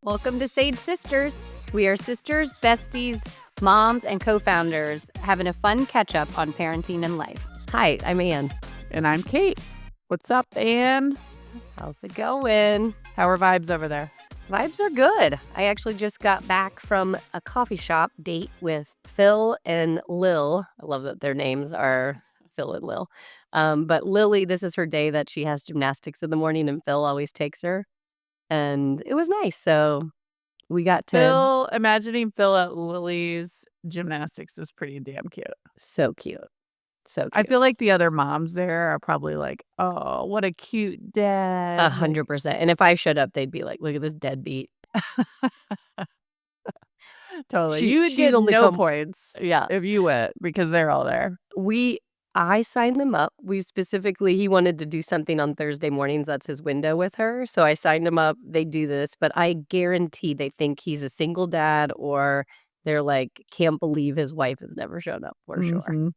Welcome to Sage Sisters. We are sisters, besties, moms, and co-founders having a fun catch-up on parenting and life. Hi, I'm Ann. And I'm Kate. What's up, Ann? How's it going? How are vibes over there? Vibes are good. I actually just got back from a coffee shop date with Phil and Lil. I love that their names are Phil and Lil. But Lily, this is her day that she has gymnastics in the morning, and Phil always takes her. And it was nice. So we got to... Imagining Phil at Lily's gymnastics is pretty damn cute. So cute. So cute. I feel like the other moms there are probably like, oh, what a cute dad. 100%. And if I showed up, they'd be like, look at this deadbeat. Totally. She- You would she's get only no come- points Yeah. if you went because they're all there. I signed them up. He wanted to do something on Thursday mornings. That's his window with her. So I signed him up. They do this, but I guarantee they think he's a single dad, or they're like, can't believe his wife has never shown up for sure. Mhm.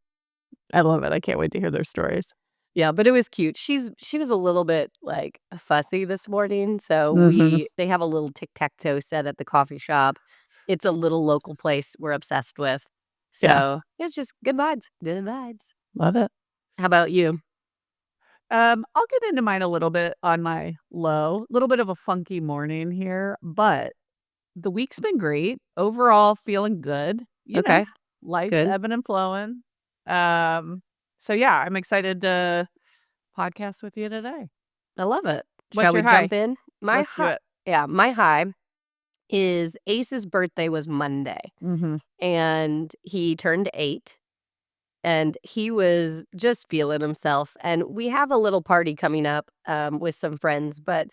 I love it. I can't wait to hear their stories. Yeah, but it was cute. She was a little bit like fussy this morning. So they have a little tic-tac-toe set at the coffee shop. It's a little local place we're obsessed with. So It's just good vibes. Good vibes. Love it. How about you? I'll get into mine a little bit on my low. A little bit of a funky morning here, but the week's been great. Overall, feeling good. You know, life's Good. ebbing and flowing. So yeah, I'm excited to podcast with you today. I love it. What's Shall we your high? jump in? Let's do it. Yeah, my high is Ace's birthday was Monday, and he turned 8. And he was just feeling himself. And we have a little party coming up with some friends. But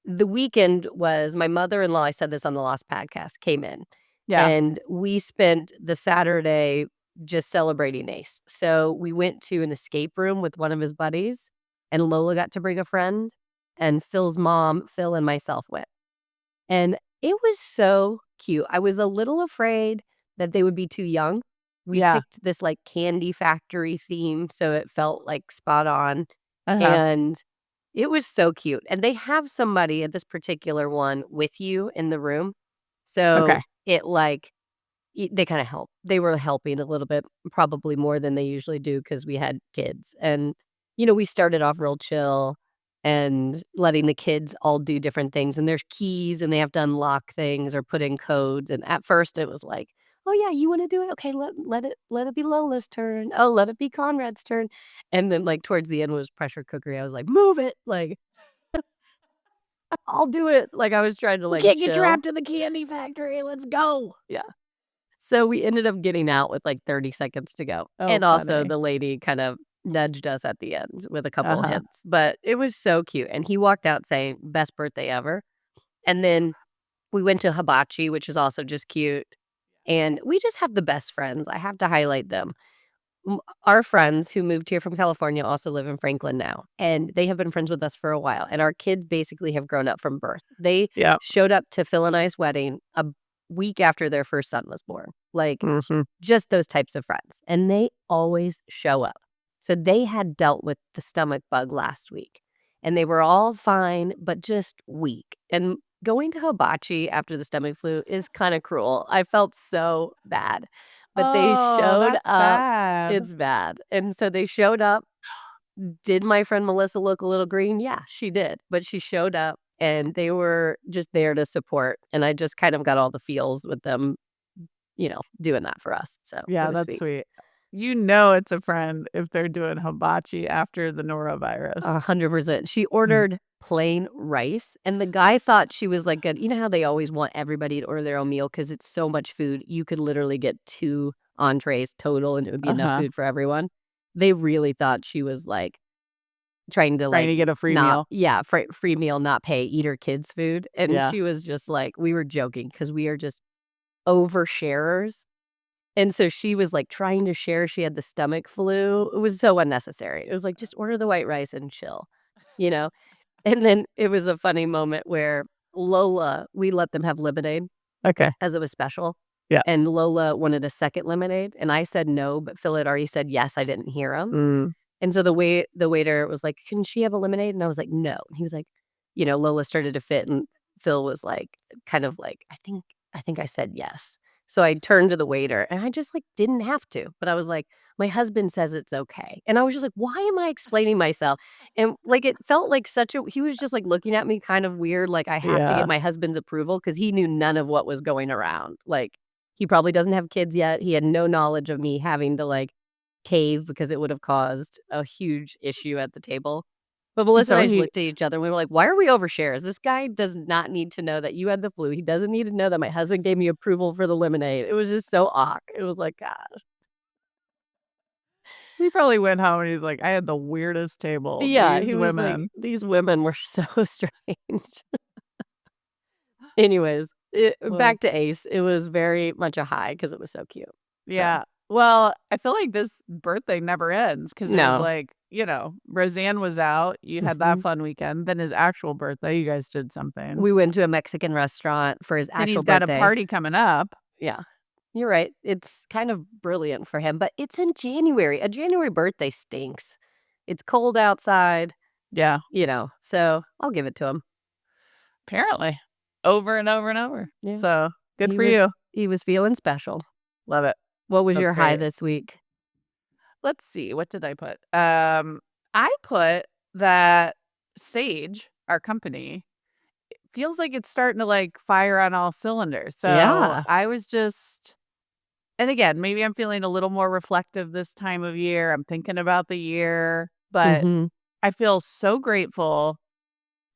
the weekend was, my mother-in-law, I said this on the last podcast, came in. Yeah. And we spent the Saturday just celebrating Ace. So we went to an escape room with one of his buddies. And Lola got to bring a friend. And Phil's mom, Phil, and myself went. And it was so cute. I was a little afraid that they would be too young. We picked this like candy factory theme, so it felt like spot on. And it was so cute. And they have somebody at this particular one with you in the room. So it like, they kind of help. They were helping a little bit, probably more than they usually do because we had kids. And, we started off real chill and letting the kids all do different things. And there's keys and they have to unlock things or put in codes. And at first it was like, oh yeah, you want to do it? Okay, let it be Lola's turn. Oh, let it be Conrad's turn. And then like towards the end was pressure cookery. I was like, move it. Like, I'll do it. Like I was trying to like Can't get chill. trapped in the candy factory. Let's go. Yeah. So we ended up getting out with like 30 seconds to go. Oh, and also funny. the lady kind of nudged us at the end with a couple of hints. But it was so cute. And he walked out saying, best birthday ever. And then we went to Hibachi, which is also just cute. And we just have the best friends. I have to highlight them. Our friends who moved here from California also live in Franklin now. And they have been friends with us for a while. And our kids basically have grown up from birth. They showed up to Phil and I's wedding a week after their first son was born. Like just those types of friends. And they always show up. So they had dealt with the stomach bug last week. And they were all fine, but just weak. And going to Hibachi after the stomach flu is kind of cruel. I felt so bad. But they showed up. Bad. It's bad. And so they showed up. Did my friend Melissa look a little green? Yeah, she did. But she showed up and they were just there to support. And I just kind of got all the feels with them, doing that for us. So yeah, that's sweet. It's a friend if they're doing hibachi after the norovirus. 100%. She ordered plain rice, and the guy thought she was like good. You know how they always want everybody to order their own meal because it's so much food. You could literally get 2 entrees total, and it would be enough food for everyone. They really thought she was like trying to get a free meal. Yeah, free meal, not pay, eat her kids' food. And she was just like, we were joking because we are just oversharers. And so she was like trying to share. She had the stomach flu. It was so unnecessary. It was like, just order the white rice and chill, And then it was a funny moment where Lola, we let them have lemonade as it was special. Yeah. And Lola wanted a second lemonade. And I said no, but Phil had already said yes. I didn't hear him. And so the waiter was like, can she have a lemonade? And I was like, no. And he was like, Lola started to fit. And Phil was like, kind of like, "I think I said yes." So I turned to the waiter, and I just, like, didn't have to, but I was like, "My husband says it's okay." And I was just like, "Why am I explaining myself?" And, like, it felt like such a he was just, like, looking at me kind of weird, like I have to get Yeah. my husband's approval because he knew none of what was going around. Like, he probably doesn't have kids yet. He had no knowledge of me having to, like, cave because it would have caused a huge issue at the table. But And Melissa and so I just he looked at each other and we were like, "Why are we overshares? This guy does not need to know that you had the flu. He doesn't need to know that my husband gave me approval for the lemonade." It was just so awk. It was like, God. he probably went home and he's like, "I had the weirdest table. Yeah, he These was like, women." "These women were so strange." Anyways, Well, back to Ace. It was very much a high because it was so cute. So, yeah. Well, I feel like this birthday never ends because it was no. like, Roseanne was out, you had that Mhm. fun weekend, then his actual birthday, you guys did something. We went to a Mexican restaurant for his Then actual he's got a birthday. party coming up. Yeah. You're right. It's kind of brilliant for him, but it's in January. A January birthday stinks. It's cold outside, Yeah, so I'll give it to him. apparently. Over and over and over. Yeah. So, good He for was you. he was feeling special. Love it. What was That's your high great. this week? Let's see, what did I put? I put that Sage, our company, feels like it's starting to, like, fire on all cylinders. So, Yeah. I was just and again, maybe I'm feeling a little more reflective this time of year. I'm thinking about the year, but Mhm. I feel so grateful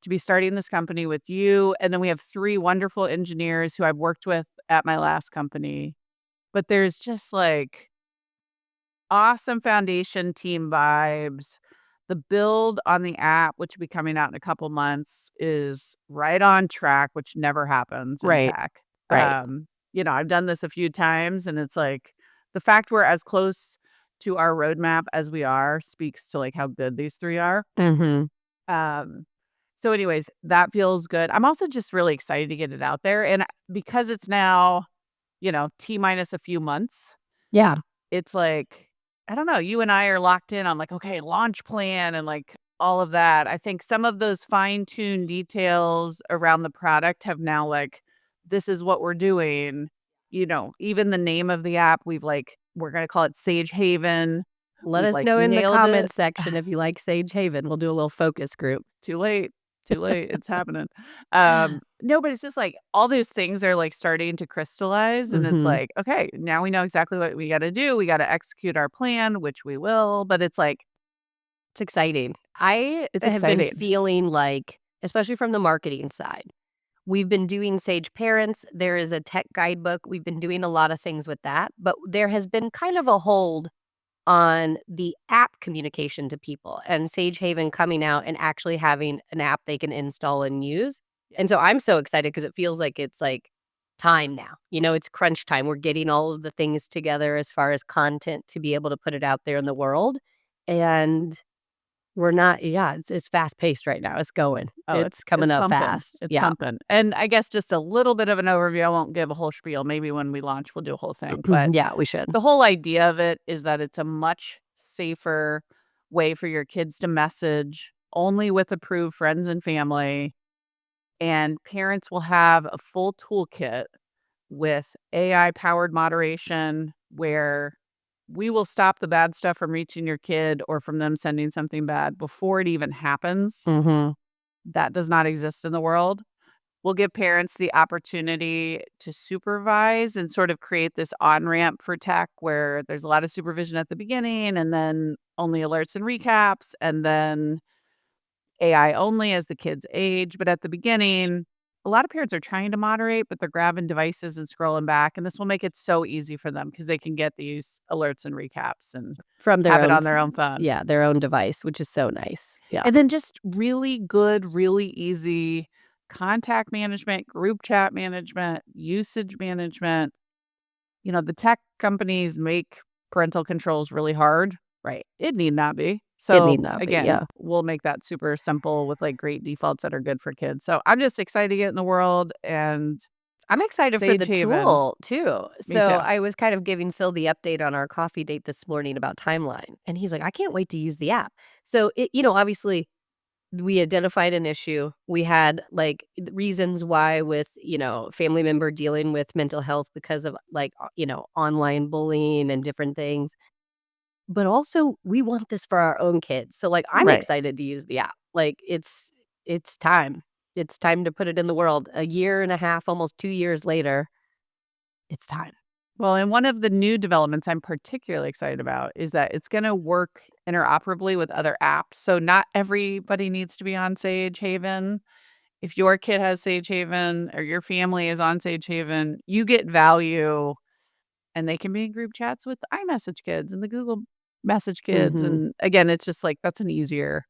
to be starting this company with you, and then we have 3 wonderful engineers who I've worked with at my last company. But there's just, like, awesome foundation team vibes. The build on the app, which will be coming out in a couple months, is right on track, which never happens in Right. tech. Right. I've done this a few times, and it's like the fact we're as close to our roadmap as we are speaks to like how good these 3 are. Mhm. Um, so anyways, that feels good. I'm also just really excited to get it out there. And because it's now, T minus a few months, Yeah. it's like, I don't know, you and I are locked in on like, okay, launch plan and like all of that. I think some of those fine-tuned details around the product have now like, this is what we're doing. Even the name of the app, we're gonna call it Sage Haven. Let We've us like know in the nailed it. comments section if you like Sage Haven. We'll do a little focus group. Too late. Too late. It's happening. No, but it's just like all those things are like starting to crystallize. And it's Mhm. like, okay, now we know exactly what we got to do. We got to execute our plan, which we will. But it's like, It's exciting. I it's have been exciting. feeling like, especially from the marketing side, we've been doing Sage Parents. There is a tech guidebook. We've been doing a lot of things with that, but there has been kind of a hold on the app communication to people and Sage Haven coming out and actually having an app they can install and use. Yeah. And so I'm so excited because it feels like it's like time now. It's crunch time. We're getting all of the things together as far as content to be able to put it out there in the world. And we're not, yeah, it's fast paced right now. It's going. Oh, It's coming it's up pumping. fast. It's Yeah. pumping. And I guess just a little bit of an overview. I won't give a whole spiel. Maybe when we launch, we'll do a whole thing. But Yeah, we should. the whole idea of it is that it's a much safer way for your kids to message only with approved friends and family. And parents will have a full toolkit with AI powered moderation where we will stop the bad stuff from reaching your kid or from them sending something bad before it even happens. Mhm. That does not exist in the world. We'll give parents the opportunity to supervise and sort of create this on ramp for tech where there's a lot of supervision at the beginning and then only alerts and recaps, and then AI only as the kids age. But at the beginning, a lot of parents are trying to moderate, but they're grabbing devices and scrolling back. And this will make it so easy for them because they can get these alerts and recaps and From their have it own on their own phone. yeah, their own device, which is so nice. Yeah. And then just really good, really easy contact management, group chat management, usage management. The tech companies make parental controls really hard. Right. It need not be. It So need not be, again, yeah. we'll make that super simple with like great defaults that are good for kids. So I'm just excited to get in the world and I'm excited for Sage the Haven. tool too. Me too. So I was kind of giving Phil the update on our coffee date this morning about timeline, and he's like, "I can't wait to use the app." So obviously We identified an issue. We had, like, reasons why with, family member dealing with mental health because of, like, online bullying and different things. But also, we want this for our own kids. So, like, I'm Right. excited to use the app. Like, it's time. It's time to put it in the world. A year and a half, almost 2 years later, it's time. Well, and one of the new developments I'm particularly excited about is that it's gonna work interoperably with other apps. So not everybody needs to be on Sage Haven. If your kid has Sage Haven or your family is on Sage Haven, you get value, and they can be in group chats with the iMessage kids and the Google Message kids, Mhm. and again, it's just like that's an easier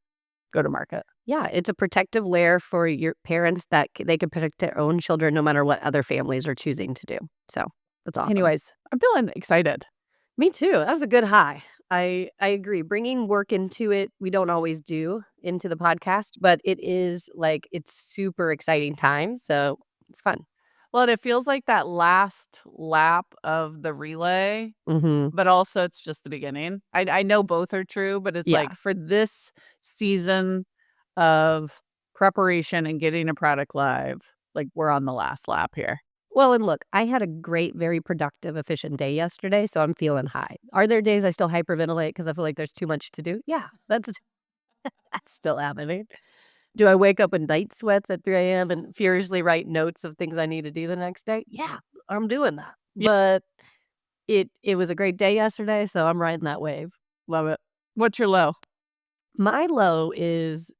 go to market. Yeah, it's a protective layer for your parents that they can protect their own children no matter what other families are choosing to do. So, that's awesome. Anyways, I'm feeling excited. Me too. That was a good high. I agree. Bringing work into it, we don't always do into the podcast, but it is like it's super exciting time, so it's fun. Well, and it feels like that last lap of the relay, Mhm. but also it's just the beginning. I know both are true, but it's like Yeah. for this season of preparation and getting a product live, like, we're on the last lap here. Well, and look, I had a great, very productive, efficient day yesterday, so I'm feeling high. Are there days I still hyperventilate because I feel like there's too much to do? Yeah, that's still happening. Do I wake up in night sweats at 3 AM and furiously write notes of things I need to do the next day? Yeah, I'm doing that. Yeah, But it was a great day yesterday, so I'm riding that wave. love it. What's your low? My low is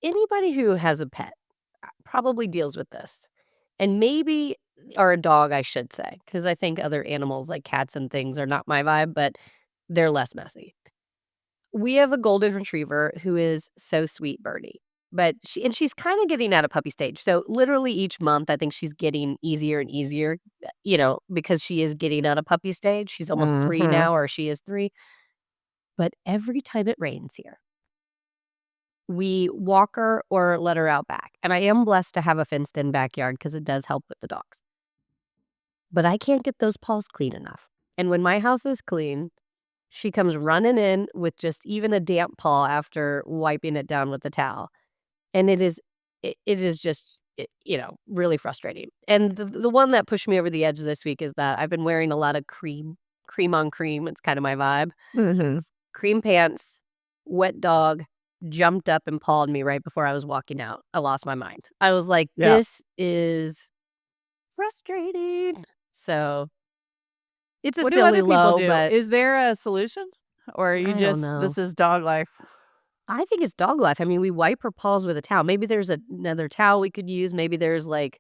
anybody who has a pet probably deals with this. And maybe or a dog, I should say, because I think other animals like cats and things are not my vibe, but they're less messy. We have a golden retriever who is so sweet, Birdie. But she's kind of getting out of puppy stage. So literally each month, I think she's getting easier and easier, because she is getting out of puppy stage. She's almost 3 Mhm. now, or she is 3. But every time it rains here, we walk her or let her out back. And I am blessed to have a fenced in backyard because it does help with the dogs. But I can't get those paws clean enough. And when my house is clean, she comes running in with just even a damp paw after wiping it down with the towel. And it is just, really frustrating. And the one that pushed me over the edge this week is that I've been wearing a lot of cream on cream. It's kind of my vibe. Mhm. Cream pants, wet dog, jumped up and pawed me right before I was walking out. I lost my mind. I was like, Yeah. "This is frustrating." So, it's a What do silly other people low, do? but Is there a solution? Or are you I don't just know. this is dog life? I think it's dog life. I mean, we wipe her paws with a towel. Maybe there's another towel we could use. Maybe there's, like,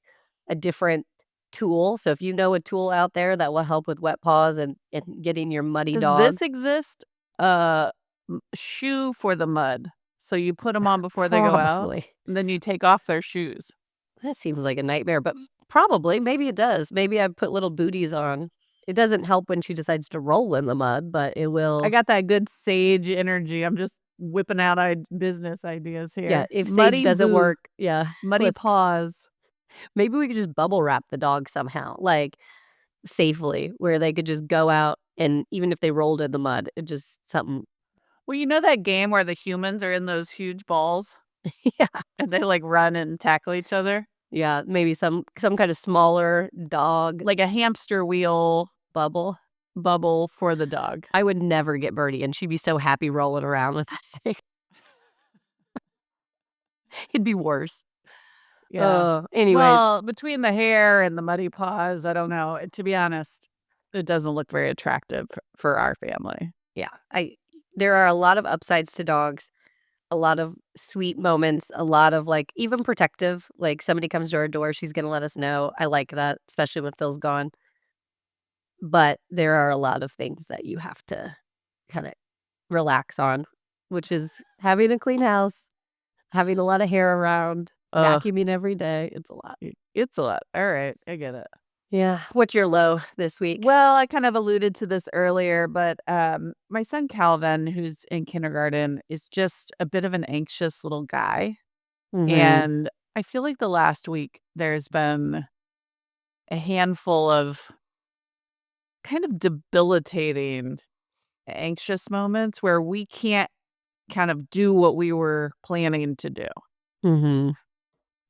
a different tool. So if you know a tool out there that will help with wet paws and getting your muddy Does dog. this exist? Shoe for the mud. So you put them on before they go out, Probably. and then you take off their shoes. That seems like a nightmare, but probably. Maybe it does. Maybe I put little booties on. It doesn't help when she decides to roll in the mud, but it I will. got that good sage energy. I'm just whipping out business ideas Yeah, here. if sage Muddy doesn't boot, work, yeah, muddy let's paws. maybe we could just bubble wrap the dog somehow, like, safely, where they could just go out and even if they rolled in the mud, it just something. Well, you know that game where the humans are in those huge balls Yeah. and they like run and tackle each other? Yeah, maybe some kind of smaller dog Like a hamster wheel bubble. bubble for the dog. I would never get Birdie, and she'd be so happy rolling around with that thing. It'd be worse. Yeah. Anyways, Well, between the hair and the muddy paws, I don't know. To be honest, it doesn't look very attractive for our family. yeah, there are a lot of upsides to dogs, a lot of sweet moments, a lot of, like, even protective, like, somebody comes to our door, she's gonna let us know. I like that, especially when Phil's gone. But there are a lot of things that you have to kinda relax on, which is having a clean house, having a lot of hair around, Ugh, vacuuming every day. It's a lot. it's a lot. All right, I get it. Yeah. What's your low this week? Well, I kind of alluded to this earlier, but my son Calvin, who's in kindergarten, is just a bit of an anxious little guy. Mhm. And I feel like the last week there's been a handful of kind of debilitating anxious moments where we can't kind of do what we were planning to do. Mhm.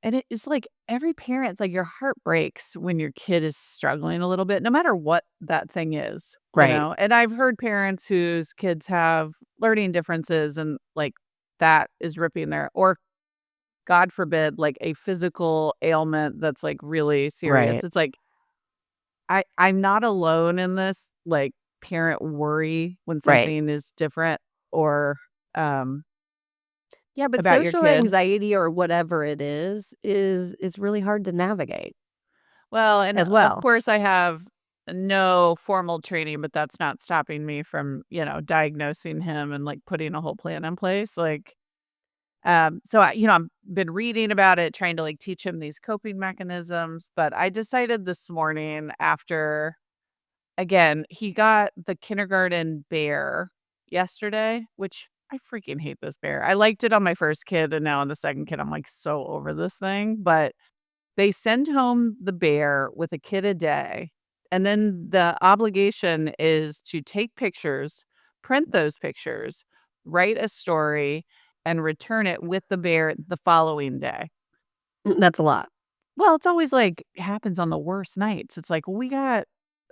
And it is like every parent's like your heart breaks when your kid is struggling a little bit, no matter what that thing is, Right. And I've heard parents whose kids have learning differences and like that is ripping their, or God forbid, like a physical ailment that's like really serious. Right. It's like I'm not alone in this like parent worry when Right. something is different or um Yeah, but about your social kid. anxiety or whatever it is really hard to navigate Well, and as of well. course, I have no formal training, but that's not stopping me from, diagnosing him and like putting a whole plan in place. Like, so I've been reading about it, trying to like teach him these coping mechanisms. But I decided this morning after, again, he got the kindergarten bear yesterday, which I freaking hate this bear. I liked it on my first kid, and now on the second kid, I'm like so over this thing. But they send home the bear with a kid a day, and then the obligation is to take pictures, print those pictures, write a story, and return it with the bear the following day. That's a lot. Well, it's always like happens on the worst nights. It's like, we got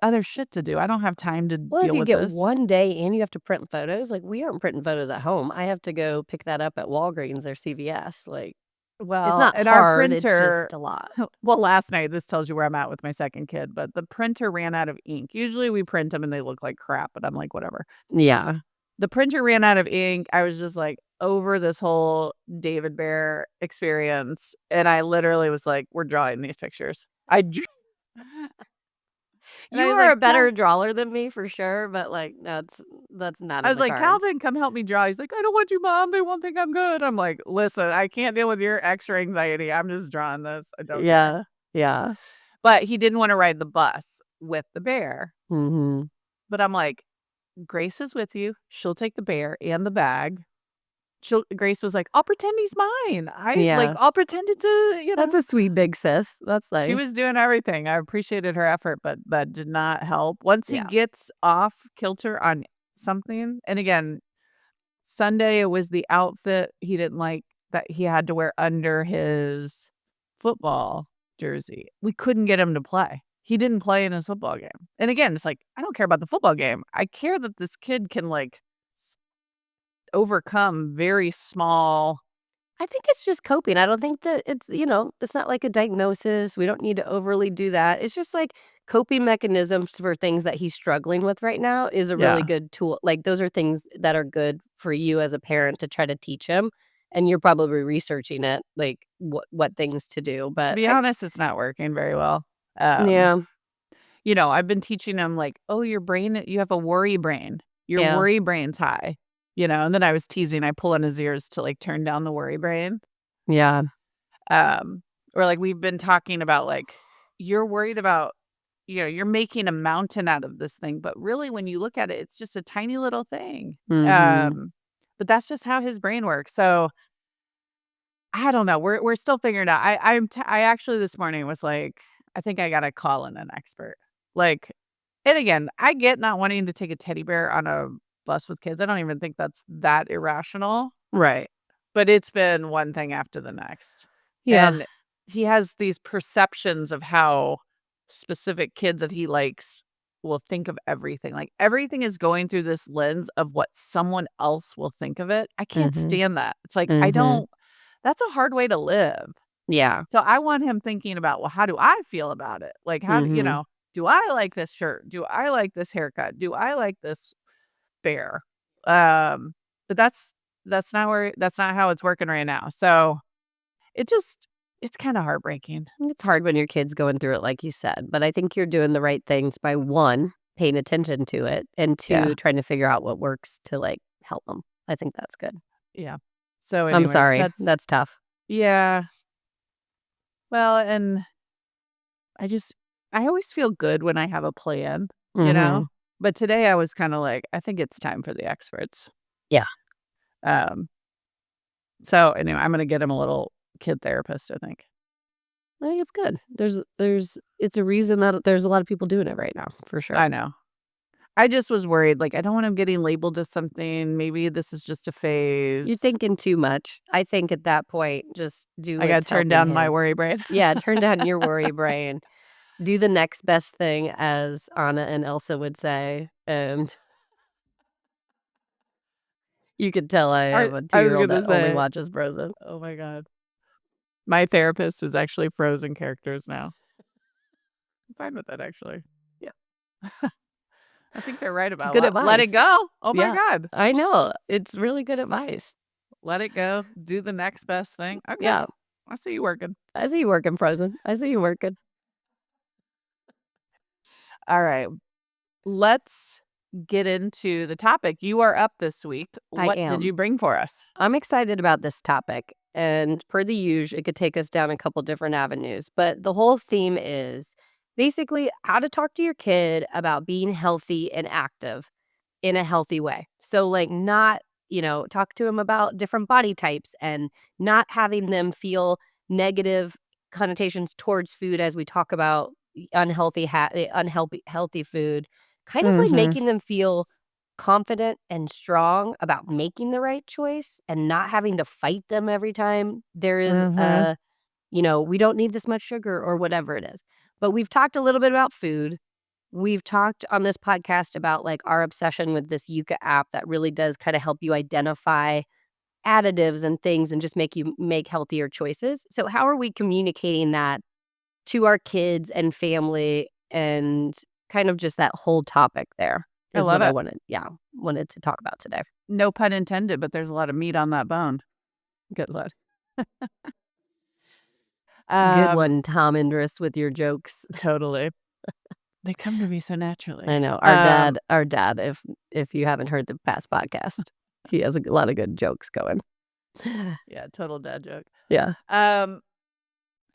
other shit to do. I don't have time to Well, if deal you with get this. 1 day and you have to print photos, like, we aren't printing photos at home. I have to go pick that up at Walgreens or CVS, like, it's Well, not and our hard, it's printer just a lot. well, last night, this tells you where I'm at with my second kid, but the printer ran out of ink. Usually we print them and they look like crap, but I'm like, whatever. Yeah. The printer ran out of ink. I was just like over this whole David Bear experience. And I literally was like, we're drawing these pictures. And You I was are like, a better drawer than me for sure, but, like, that's not I in was the like, cards. Calvin, come help me draw. He's like, I don't want you, mom. They won't think I'm good. I'm like, listen, I can't deal with your extra anxiety. I'm just drawing this. I don't care. Yeah. Yeah. But he didn't want to ride the bus with the bear. Mhm. But I'm like, Grace is with you. She'll take the bear and the bag. Grace was like, I'll pretend he's mine. Yeah. I'll pretend it's That's a sweet big sis. That's she nice. was doing everything. I appreciated her effort, but that did not help. Once he Yeah. gets off kilter on something, and again, Sunday, it was the outfit he didn't like that he had to wear under his football jersey. We couldn't get him to play. He didn't play in his football game. And again, it's like, I don't care about the football game. I care that this kid can like overcome very small. I think it's just coping. I don't think that it's not like a diagnosis. We don't need to overly do that. It's just like coping mechanisms for things that he's struggling with right now is a really Yeah. good tool. Like those are things that are good for you as a parent to try to teach him. And you're probably researching it, like what things to do. To But be honest, it's not working very well. Um, yeah, I've been teaching him like, oh, your brain, you have a worry brain. Your yeah, worry brain's high. And then I was teasing, I pull on his ears to like turn down the worry brain. yeah. Um, or like we've been talking about like you're worried about, you're making a mountain out of this thing, but really when you look at it, it's just a tiny little thing. Mhm. But that's just how his brain works. So I don't know. We're still figuring it out. I actually this morning was like, I think I gotta call in an expert. Like, and again, I get not wanting to take a teddy bear on a bus with kids. I don't even think that's that irrational. Right. But it's been one thing after the next. Yeah. And he has these perceptions of how specific kids that he likes will think of everything. Like everything is going through this lens of what someone else will think of it. I can't Mhm. stand that. It's like, Mhm. that's a hard way to live. Yeah. So I want him thinking about, well, how do I feel about it? Like, Mhm. do I like this shirt? Do I like this haircut? Do I like this bear? Um, but that's not how it's working right now. So it just it's kind of heartbreaking. It's hard when your kid's going through it, like you said, but I think you're doing the right things by one, paying attention to it, and Yeah. two, trying to figure out what works to like help them. I think that's good. Yeah. So I'm anyways, sorry. That's tough. yeah. Well, and I just I always feel good when I have a plan, you know? Mhm. But today I was kind of like, I think it's time for the experts. Yeah. Um, so anyway, I'm gonna get him a little kid therapist, I think. I think it's good. It's a reason that there's a lot of people doing it right now, for sure. I know. I just was worried, like, I don't want him getting labeled as something. Maybe this is just a You're phase. thinking too much. I think at that point, just do I gotta what's turn helping down my him. worry brain. Yeah, turn down your worry brain. Do the next best thing, as Anna and Elsa would say, and you could tell I have a I was two-year-old gonna that only say, watches Frozen. oh my god. My therapist is actually Frozen characters now. I'm fine with that, actually. Yeah. I think they're right It's about good let it advice. go. Oh my Yeah, god. I know. It's really good advice. Let it go. Do the next best thing. Okay. Yeah, I see you working. I see you working, Frozen. I see you working. All right. Let's get into the topic. You are up this week. I What did am. you bring for us? I'm excited about this topic, and per the usual, it could take us down a couple different avenues, but the whole theme is basically how to talk to your kid about being healthy and active in a healthy way. So, like, not, talk to them about different body types and not having them feel negative connotations towards food as we talk about unhealthy healthy food, kind of like Mhm. making them feel confident and strong about making the right choice and not having to fight them every time there is Mhm. we don't need this much sugar or whatever it is. But we've talked a little bit about food. We've talked on this podcast about, like, our obsession with this Yuka app that really does kinda help you identify additives and things and just make you make healthier choices. So how are we communicating that to our kids and family, and kind of just that whole topic there I is love what I it. wanted to talk about today. No pun intended, but there's a lot of meat on that bone. Good Lord. Good Um, one, Tom Indris, with your jokes. totally. They come to me so I naturally. know. Our dad, if you haven't heard the past podcast, he has a lot of good jokes going. Yeah, total dad joke. Yeah. Um,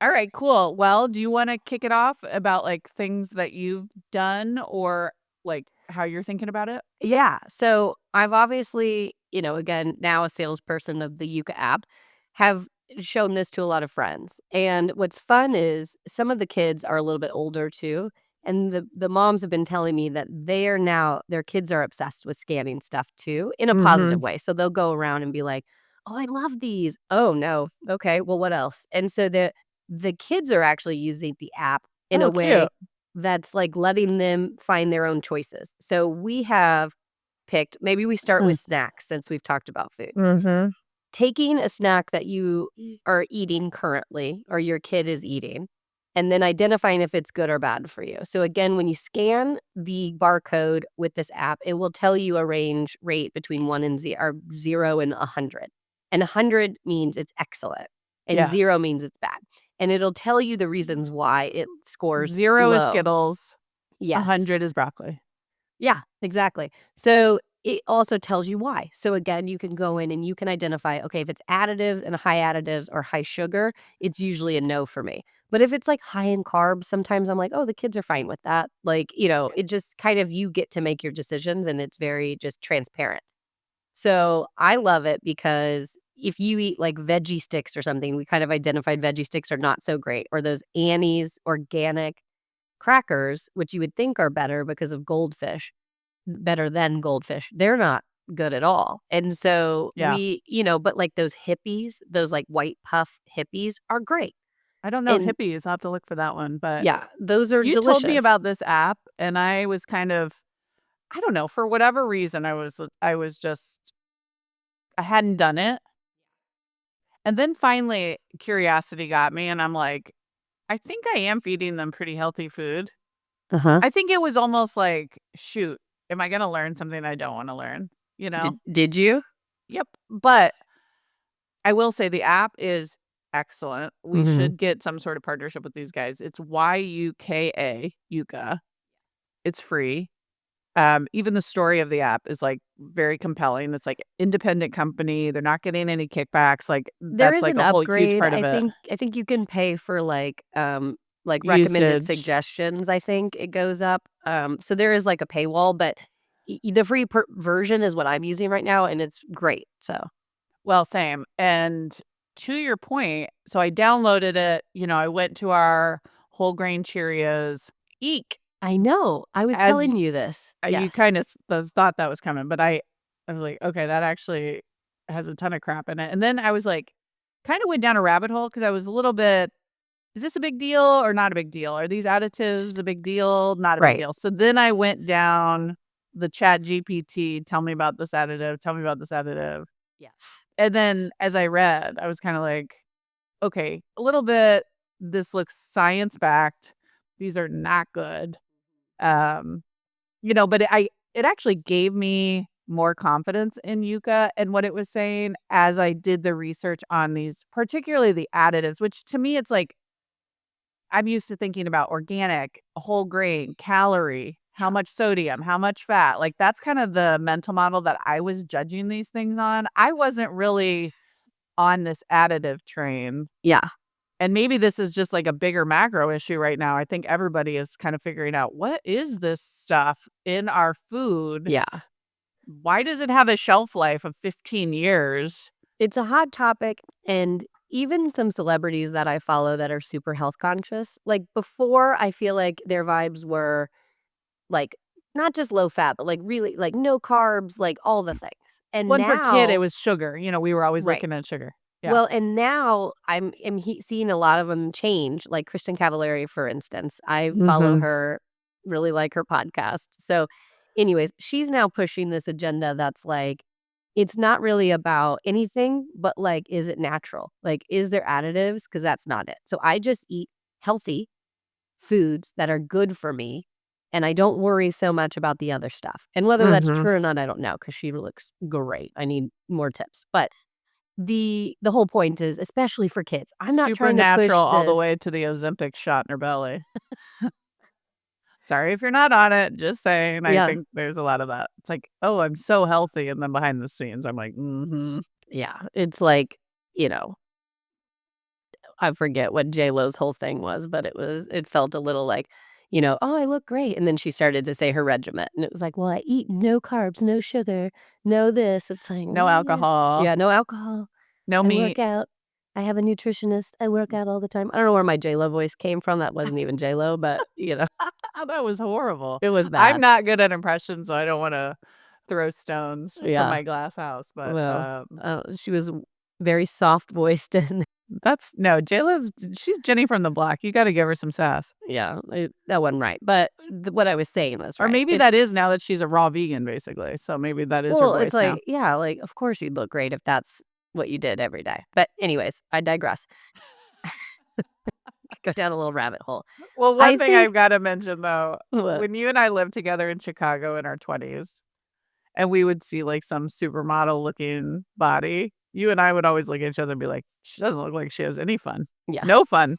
all right, cool. Well, do you wanna kick it off about, like, things that you've done or, like, how you're thinking about it? Yeah. So I've obviously, again, now a salesperson of the Yuka app, have shown this to a lot of friends. And what's fun is some of the kids are a little bit older too. And the moms have been telling me that their kids are obsessed with scanning stuff too in a positive Mhm. way. So they'll go around and be like, oh, I love these. Oh, no. Okay. Well, what else? And so the kids are actually using the app in a Oh, way cute. that's like letting them find their own choices. So we have picked, maybe we start Mm. with snacks since we've talked about food. Mhm. Taking a snack that you are eating currently or your kid is eating, and then identifying if it's good or bad for you. So again, when you scan the barcode with this app, it will tell you a range rate between 1 and 0 or 0 and 100. And 100 means it's excellent, and Yeah. 0 means it's bad. And it'll tell you the reasons why it scores 0 is low. Skittles, Yes. 100 is broccoli. Yeah, exactly. So it also tells you why. So again, you can go in and you can identify, okay, if it's additives and high additives or high sugar, it's usually a no for me. But if it's like high in carbs, sometimes I'm like, oh, the kids are fine with that. Like, it just kind of, you get to make your decisions and it's very just transparent. So I love it because if you eat like veggie sticks or something, we kind of identified veggie sticks are not so great, or those Annie's organic crackers, which you would think are better because of goldfish, better than goldfish. They're not good at all. And so Yeah. but like those hippies, those like white puff hippies are great. I don't know And hippies, I'll have to look for that one, but yeah, those are you told me delicious. about this app, and I was kind of I don't know, for whatever reason, I was just I hadn't done it, and then finally, curiosity got me, and I'm like, "I think I am feeding them pretty healthy food." Uh-huh. I think it was almost like, "Shoot, am I gonna learn something I don't wanna learn?" You know? Did you? Yep, but I will say the app is excellent. We Mhm. should get some sort of partnership with these guys. It's YUKA, Yuka. It's free. Even the story of the app is, like, very compelling. It's, like, independent company. They're not getting any kickbacks. Like, There that's, is like, an a whole huge upgrade. part of I it. think I think you can pay for like recommended Usage. suggestions, I think it goes up. So there is like a paywall, but the free version is what I'm using right now and it's great. So, Well, same. And to your point, so I downloaded it, I went to our whole grain Cheerios. Eek. I know. I was As telling you this. you Yes. kinda thought that was coming, but I was like, "Okay, that actually has a ton of crap in it." And then I was like kinda went down a rabbit hole because I was a little bit, "Is this a big deal or not a big deal? Are these additives a big deal, not a big Right. deal?" So then I went down the Chat GPT, "Tell me about this additive, tell me about this additive." Yes. And then as I read, I was kinda like, "Okay, a little bit, this looks science-backed. These are not good." Um but it actually gave me more confidence in Yucca and what it was saying as I did the research on these, particularly the additives, which to me, it's like, I'm used to thinking about organic, whole grain, calorie, how much sodium, how much fat. Like, that's kind of the mental model that I was judging these things on. I wasn't really on this additive train. Yeah. And maybe this is just like a bigger macro issue right now. I think everybody is kind of figuring out, what is this stuff in our food? Yeah. Why does it have a shelf life of 15 years? It's a hot topic, and even some celebrities that I follow that are super health conscious, like, before, I feel like their vibes were, like, not just low fat, but, like, really, like, no carbs, like, all the things. And One for kid, it now was sugar. We were always right. looking at sugar. Yeah. Well, and now I'm seeing a lot of them change, like Kristen Cavallari, for instance. I follow Mhm. her, really like her podcast. So, anyways, she's now pushing this agenda that's like, it's not really about anything, but, like, is it natural? Like, is there additives? Because that's not it. So I just eat healthy foods that are good for me, and I don't worry so much about the other stuff. And whether that's Mhm. true or not, I don't know, because she looks great. I need more tips. But the whole point is, especially for kids, I'm not trying to Supernatural push all the this. way to the Ozempic shot in her belly. Sorry if you're not on it, just saying, I Yeah, think there's a lot of that. It's like, "Oh, I'm so healthy," and then behind the scenes, I'm like, "Mhm." yeah, it's like, you know, I forget what J Lo's whole thing was, but it felt a little like, "Oh, I look great," and then she started to say her regimen, and it was like, "Well, I eat no carbs, no sugar, no this." It's like, No yeah. alcohol, Yeah, no alcohol. no I work meat. out. I have a nutritionist. I work out all the time. I don't know where my J Lo voice came from. That wasn't even J Lo, but, That was horrible. it was I'm bad. not good at impressions, so I don't wanna throw stones from Yeah. my glass house, but, Well, she was very soft voiced and that's no, JLo's she's Jenny from the block, you gotta give her some sass. yeah, that wasn't right, but what I was saying was Or right. maybe that is now that she's a raw vegan, basically, so maybe that is her Well, it's voice now. like, yeah, like, of course you'd look great if that's what you did every day. But anyways, I digress. Go down a little rabbit hole. Well, I one thing think I've gotta mention, though, what? when you and I lived together in Chicago in our 20s, and we would see, like, some supermodel-looking body, you and I would always look at each other and be like, "She doesn't look like she has any fun." Yeah. No fun.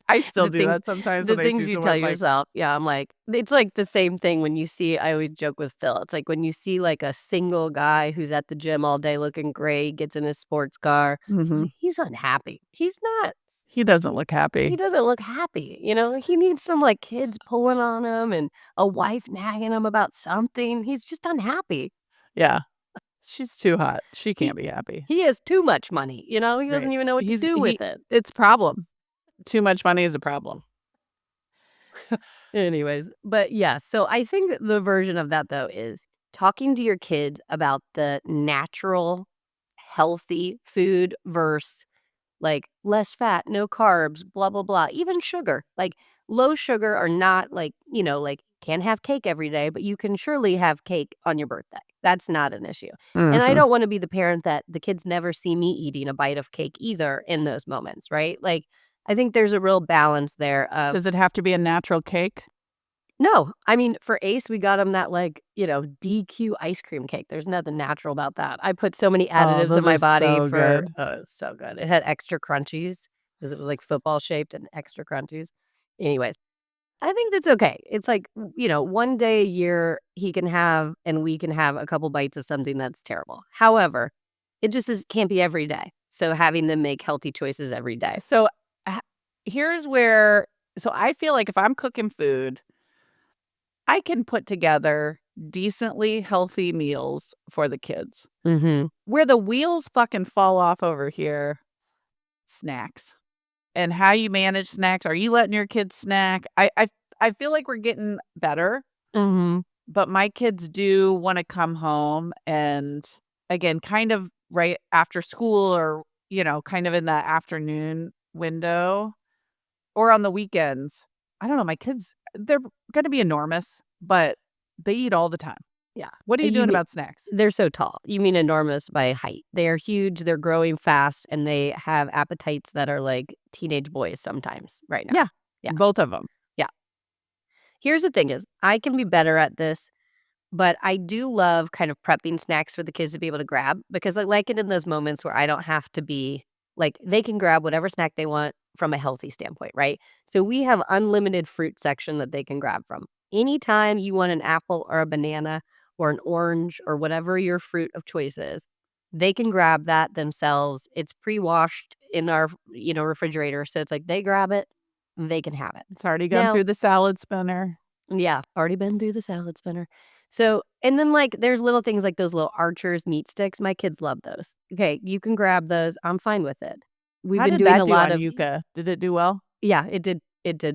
I still The do things that sometimes the when I see things you tell someone, like, yourself. Yeah, I'm like it's like the same thing when you see I always joke with Phil. It's like when you see, like, a single guy who's at the gym all day looking great, gets in his sports car, I'm mhm. like, he's unhappy. He's not. He doesn't He look he happy. doesn't look happy, He needs some, like, kids pulling on him and a wife nagging him about something. He's just unhappy. Yeah. She's too hot. She He can't be happy. he has too much money, He doesn't Right. even know what to do He with it. it's problem. Too much money is a problem. Anyways, but yeah, so I think the version of that, though, is talking to your kids about the natural, healthy food versus like, less fat, no carbs, blah, blah, blah, even sugar. Like, low sugar are not like, like, can't have cake every day, but you can surely have cake on your birthday. That's not an issue. And I Mhm. don't wanna be the parent that the kids never see me eating a bite of cake either in those moments, right? Like, I think there's a real balance there of Does it have to be a natural cake? no, I mean, for Ace, we got him that, like, DQ ice cream cake. There's nothing natural about that. I put so many Oh, additives in those my are body so for good. oh, it was so good. It had extra crunchies because it was, like, football shaped and extra crunchies. Anyways, I think that's okay. It's like, 1 day a year he can have and we can have a couple bites of something that's terrible. However, it just can't be every day. So having them make healthy choices every day. So, ha here's where so I feel like if I'm cooking food, I can put together decently healthy meals for the kids. Mhm. Where the wheels fucking fall off over here, snacks. And how you manage snacks. Are you letting your kids snack? I feel like we're getting better, Mhm. but my kids do wanna come home and, again, kind of right after school or, kind of in that afternoon window or on the weekends. I don't know, my kids, they're gonna be enormous, but they eat all the time. Yeah. What are you You doing mean about snacks? they're so tall. You mean enormous by height. They are huge, they're growing fast, and they have appetites that are like teenage boys sometimes right now. Yeah, Yeah, both of them. yeah. Here's the thing is, I can be better at this, but I do love kind of prepping snacks for the kids to be able to grab because I like it in those moments where I don't have to be like, they can grab whatever snack they want from a healthy standpoint, right? So we have unlimited fruit section that they can grab from. Anytime you want an apple or a banana or an orange or whatever your fruit of choice is, they can grab that themselves. It's pre-washed in our, refrigerator. So it's like they grab it, they can have it. It's already gone Now, through the salad spinner. yeah, already been through the salad spinner. So, and then, like, there's little things like those little Archer's meat sticks. My kids love those. Okay, you can grab those. I'm fine with it. We've How been did doing that a do lot on of Yucca? Did it do well? yeah, it did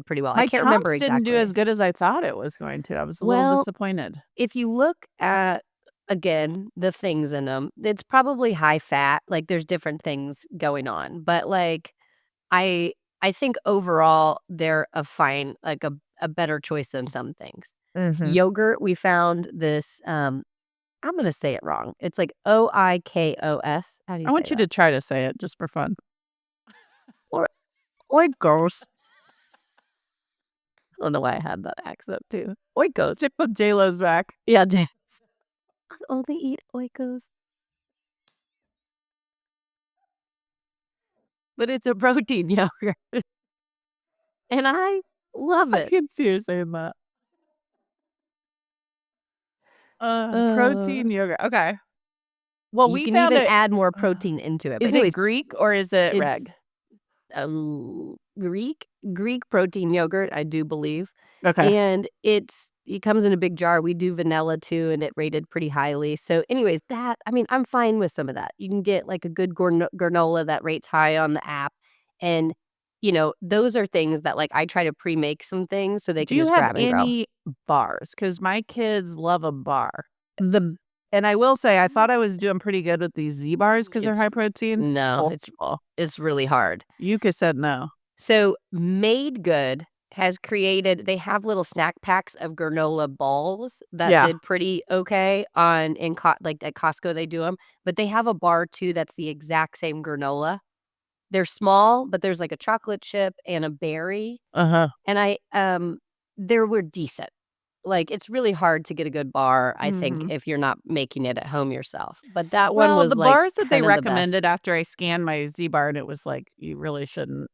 pretty well. I My can't remember chomps didn't do as exactly. good as I thought it was going to. I was a little Well, disappointed. if you look at, again, the things in them, it's probably high fat, like, there's different things going on, but, like, I I think overall they're a fine like, a better choice than some things. Mhm. Yogurt, we found this, I'm gonna say it wrong. It's like Oikos. How do you I say want you that? to try to say it just for fun. Or Oikos. I don't know why I had that accent too. Oikos. J-Lo's back. Yeah, James. I only eat Oikos. But it's a protein yogurt, and I love I it. can see you saying that. Uh, Protein yogurt. Okay. Well, you we can found even it. add more protein into it. But Is it anyways, Greek or is it reg? it's Greek protein yogurt, I do believe, Okay. and it comes in a big jar. We do vanilla too, and it rated pretty highly. So, anyways, I mean, I'm fine with some of that. You can get like a good granola that rates high on the app, and those are things that like I try to pre-make some things so they Do can you just have grab and go. any bars? Because my kids love a bar. The And I will say, I thought I was doing pretty good with these Z bars because they're it's high protein. no, Horrible. it's really hard. Yuka said no. So, Made Good has created they have little snack packs of granola balls that Yeah. did pretty okay on in Co like, at Costco, they do them, but they have a bar too that's the exact same granola. They're small, but there's, like, a chocolate chip and a berry, Uh-huh. and they were decent. Like, it's really hard to get a good bar, I think, Mhm. if you're not making it at home yourself, but that one Well, was, the like, bars that they kind of the recommended best. after I scanned my Z bar and it was like, "You really shouldn't."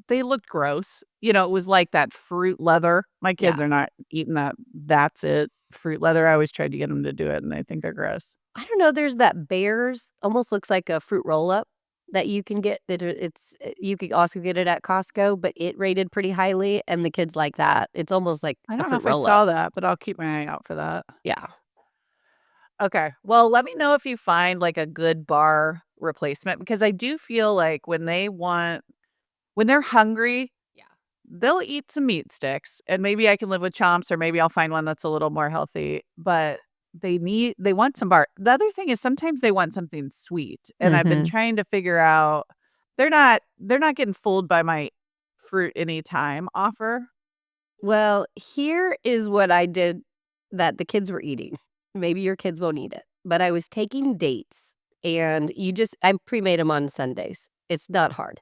They looked gross. It was like that fruit leather. My Yeah. kids are not eating that. That's it. Fruit leather. I always tried to get them to do it, and they think they're gross. I don't know, there's that Bears, almost looks like a fruit roll-up that you can get you could also get it at Costco, but it rated pretty highly, and the kids like that. It's almost like I a don't know fruit if I roll-up. saw that, but I'll keep my eye out for that. Yeah. Okay. Well, let me know if you find like a good bar replacement because I do feel like when they're hungry, Yeah. they'll eat some meat sticks and maybe I can live with chomps or maybe I'll find one that's a little more healthy, but they want some bar. The other thing is sometimes they want something sweet and I've been Mhm. trying to figure out they're not getting fooled by my fruit anytime offer. Well, here is what I did that the kids were eating. Maybe your kids won't eat it, but I was taking dates, and I pre-made them on Sundays. It's not hard.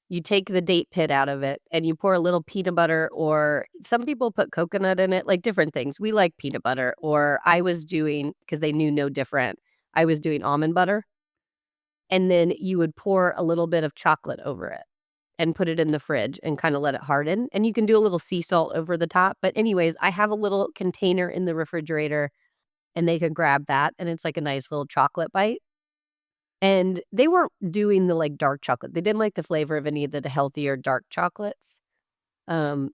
You take the date pit out of it, and you pour a little peanut butter, or some people put coconut in it, like different things. We like peanut butter, or I was doing, because they knew no different, I was doing almond butter, and then you would pour a little bit of chocolate over it and put it in the fridge and kinda let it harden, and you can do a little sea salt over the top, but anyways, I have a little container in the refrigerator, and they could grab that, and it's like a nice little chocolate bite, and they weren't doing the, like, dark chocolate. They didn't like the flavor of any of the healthier dark chocolates. Um,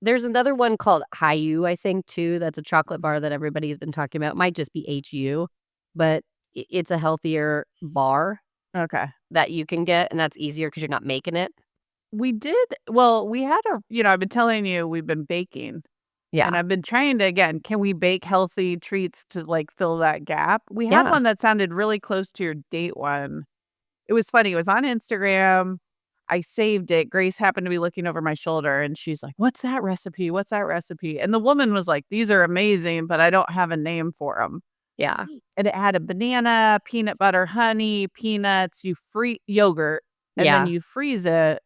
there's another one called Hi-U, I think, too, that's a chocolate bar that everybody's been talking about. It might just be HU, but it's a healthier bar Okay. that you can get, and that's easier because 'cause you're not making it. We did well, we had I've been telling you we've been baking, and Yeah. I've been trying to again, can we bake healthy treats to, like, fill that gap? We had Yeah. one that sounded really close to your date one. It was funny, it was on Instagram. I saved it. Grace happened to be looking over my shoulder, and she's like, "What's that recipe? What's that recipe?" And the woman was like, "These are amazing, but I don't have a name for them." Yeah. And it had a banana, peanut butter, honey, peanuts, you free yogurt, and then Yeah. you freeze it,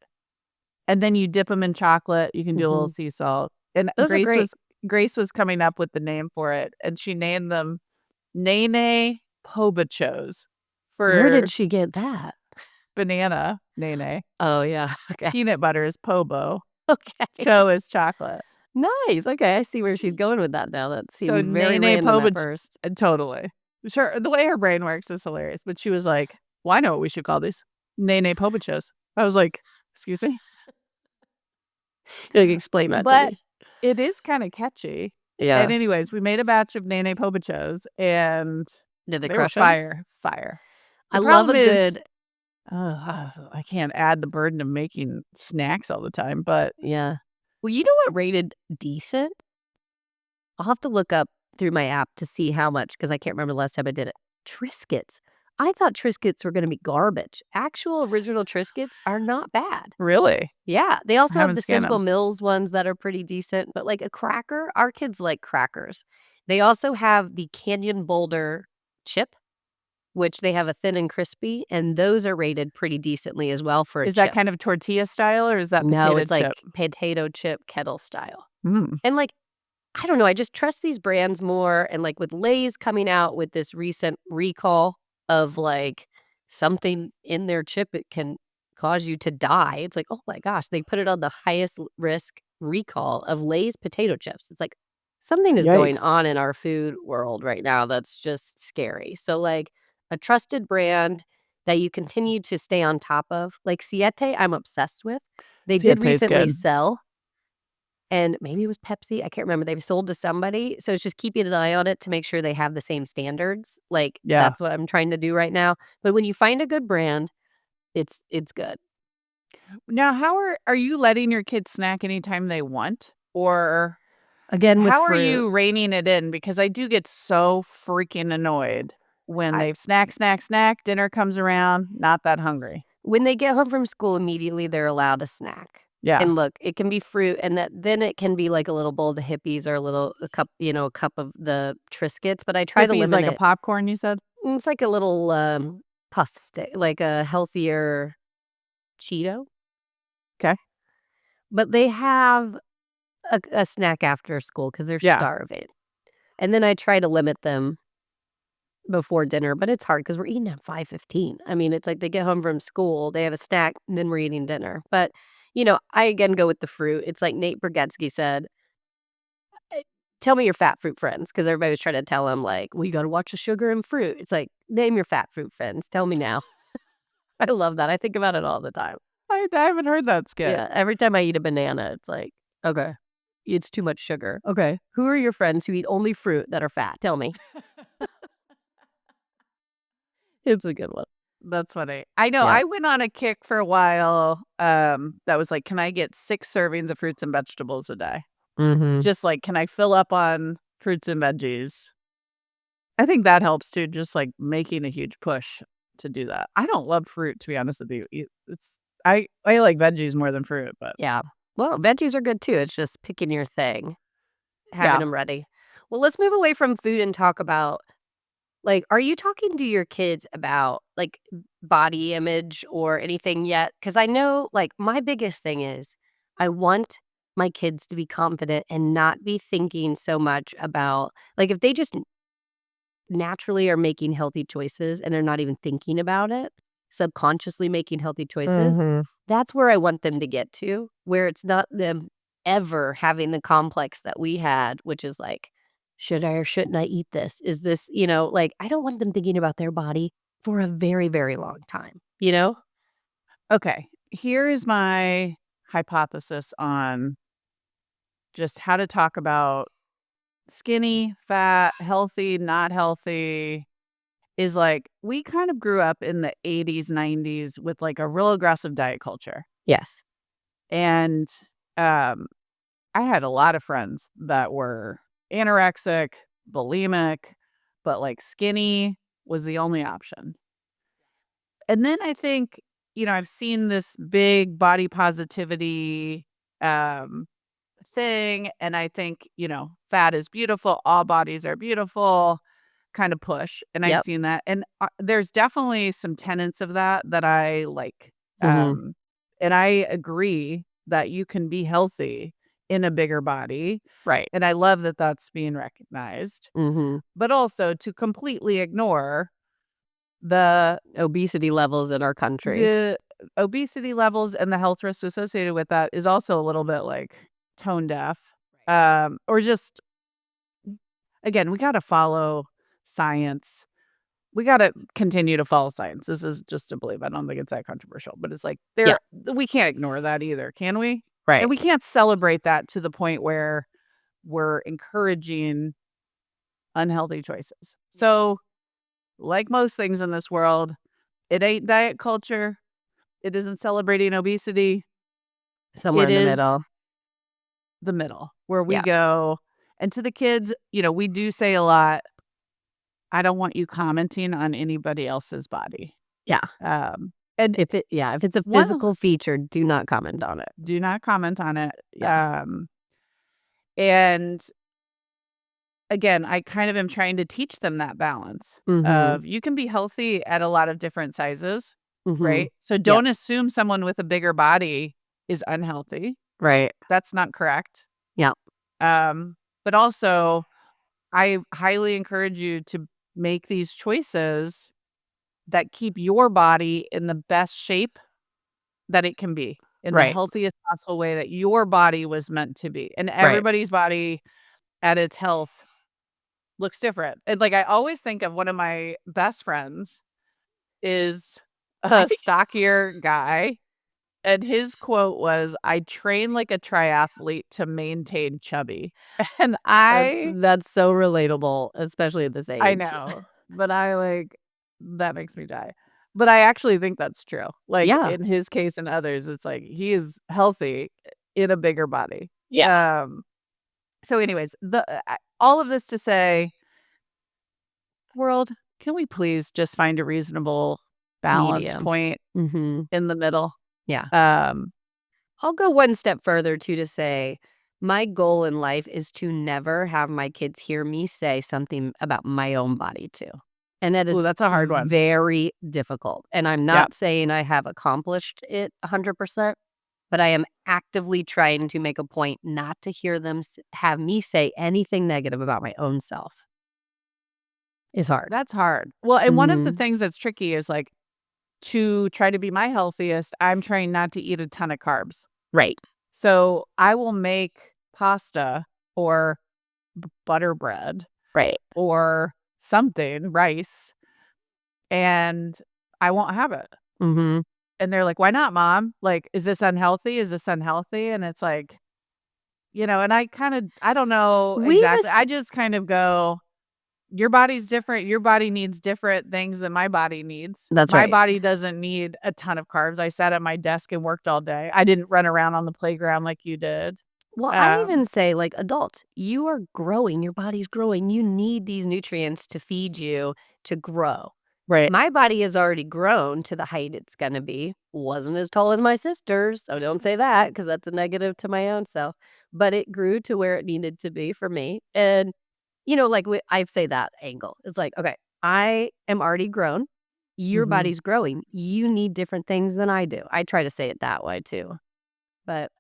and then you dip them in chocolate. You can do a little Mhm. sea salt. And Those are great. Grace was coming up with the name for it, and she named them Nene Pobachos Where for did she get that? banana, Nene. Oh, yeah. Okay. Peanut butter is Pobo. Okay. Cho is chocolate. Nice. Okay, I see where she's going with that now. That So seemed very Nene random at Pobach first. totally. Sure, the way her brain works is hilarious, but she was like, "Well, I know what we should call these. Nene Pobachos." I was like, "Excuse me?" Like, explain that to But me. it is kinda catchy. And Yeah. anyways, we made a batch of Nene Pobachos, and Did they they were crush 'em? fire, fire. I The love problem a is, good I can't add the burden of making snacks all the time, but yeah. Well, you know what rated decent? I'll have to look up through my app to see how much because I can't remember the last time I did it. Triscuits. I thought Triscuits were gonna be garbage. Actual original Triscuits are not bad. really, Yeah, they I also have haven't the scanned Simple them. Mills ones that are pretty decent, but, like, a cracker our kids like crackers. They also have the Canyon Boulder chip, which they have a thin and crispy, and those are rated pretty decently as well for a Is that chip. kind of tortilla style, or is that No, potato it's like chip? potato chip kettle style. Mm. And, like, I don't know, I just trust these brands more, and, like, with Lay's coming out with this recent recall of, like, something in their chip, it can cause you to die. It's like, "Oh my gosh," they put it on the highest l risk recall of Lay's potato chips. It's like, something is going Yikes. on in our food world right now that's just scary. So, like, a trusted brand that you continue to stay on top of, like Siete, I'm obsessed with. They See, it did tastes recently good. sell and maybe it was Pepsi, I can't remember, they sold to somebody, so it's just keeping an eye on it to make sure they have the same standards, like, Yeah. that's what I'm trying to do right now, but when you find a good brand, it's good. Now, how are you letting your kids snack anytime they want? Or Again, with how are fruit, you reining it in? Because I do get so freaking annoyed when I they've snack, dinner comes around, not that hungry. when they get home from school, immediately they're allowed a snack, Yeah. and look, it can be fruit, and that then it can be like a little bowl of the Hippies or a cup a cup of the Triscuits, but I try to Hippies limit like a it. popcorn, you said? It's like a little, puff stick, like a healthier Cheeto, 'Kay. but they have a snack after school because 'cause they're Yeah. starving, and then I try to limit them before dinner, but it's hard because 'cause we're eating at 5:15. I mean, it's like they get home from school, they have a snack, and then we're eating dinner, but, I again go with the fruit. It's like Nate Bargatze said, eh, "Tell me your fat fruit friends," because everybody was trying to tell him, like, "Well, you gotta watch the sugar and fruit." It's like, "Name your fat fruit friends. Tell me now." I love that. I think about it all the time. I haven't heard that skit. Yeah, every time I eat a banana, it's like, "Okay, it's too much sugar." "Okay, who are your friends who eat only fruit that are fat? Tell me." It's a good one. That's funny. I know, Yeah. I went on a kick for a while, that was like, "Can I get 6 servings of fruits and vegetables a day?" Mhm. Just like, "Can I fill up on fruits and veggies?" I think that helps too, just, like, making a huge push to do that. I don't love fruit, to be honest with you. I like veggies more than fruit, but Yeah. Well, veggies are good too, it's just picking your thing, having yeah. them ready. Well, let's move away from food and talk about, like, are you talking to your kids about, like, body image or anything yet? Because I know, like, my biggest thing is I want my kids to be confident and not be thinking so much about like, if they just naturally are making healthy choices and they're not even thinking about it, subconsciously making healthy choices, Mhm. that's where I want them to get to, where it's not them ever having the complex that we had, which is like, should I or shouldn't I eat this? Is this, like, I don't want them thinking about their body for a very, very long time, you know? Okay, here is my hypothesis on just how to talk about skinny, fat, healthy, not healthy, is like, we kind of grew up in the '80s, '90s with, like, a real aggressive diet culture. Yes. And um, I had a lot of friends that were anorexic, bulimic, but like skinny was the only option. And then I think, I've seen this big body positivity um, thing. And I think, fat is beautiful. All bodies are beautiful kind of push. And I've Yep. seen that. And there's definitely some tenets of that I like. Mhm. Um, and I agree that you can be healthy in a bigger body. Right. And I love that that's being recognized. Mhm. But also to completely ignore the Obesity levels in our country. the obesity levels and the health risks associated with that is also a little bit like tone deaf. Or just again, we got to follow science. We got to continue to follow science. This is just a belief. I don't think it's that controversial, but it's like Yeah. we can't ignore that either, can we? And Right. we can't celebrate that to the point where we're encouraging unhealthy choices. So, like most things in this world, it ain't diet culture. It isn't celebrating obesity. Somewhere It in the is middle. the middle where we Yeah. go. And to the kids, we do say a lot, I don't want you commenting on anybody else's body. Yeah. And If it's a one, physical feature, do not comment on it. do not comment on it. Yeah. And again, I kind of am trying to teach them that balance Mhm. of you can be healthy at a lot of different sizes, Mhm. right? So Yep. don't assume someone with a bigger body is unhealthy. Right. That's not correct. Yep. But also, I highly encourage you to make these choices that keep your body in the best shape that it can be, in the Right. healthiest possible way that your body was meant to be. And Right. everybody's body at its health looks different. And like I always think of one of my best friends is I a think stockier guy. And his quote was, I train like a triathlete to maintain chubby. And that's so relatable, especially at this I age. know, but that makes me die. But I actually think that's true. Like, Yeah. in his case and others, it's like he is healthy in a bigger body. Yeah. Um, so anyways, all of this to say, world, can we please just find a reasonable balance Medium. point Mhm. in the middle? Yeah. Um, I'll go one step further too to say my goal in life is to never have my kids hear me say something about my own body too. And that ooh, is that's a hard one. very difficult. And I'm Yep. not saying I have accomplished it 100%, but I am actively trying to make a point not to hear them have me say anything negative about my own self. Is hard. That's hard. Well, and one of the Mhm. things that's tricky is like to try to be my healthiest, I'm trying not to eat a ton of carbs. Right. So I will make pasta or butter bread Right. or something, rice, and I won't have it. Mhm. And they're like, "Why not, mom? Like, is this unhealthy? Is this unhealthy?" And it's like, and I don't know We've exactly. I just kind of go, your body's different. Your body needs different things than my body needs. That's My right. body doesn't need a ton of carbs. I sat at my desk and worked all day. I didn't run around on the playground like you did. Well, I even Um, say, like, adults, you are growing, your body's growing, you need these nutrients to feed you to grow. right. My body has already grown to the height it's gonna be. Wasn't as tall as my sister's, so don't say that because that's a negative to my own self, but it grew to where it needed to be for me, and, like, I say that angle. It's like, "Okay, I am already grown, your Mhm. body's growing, you need different things than I do." I try to say it that way too, but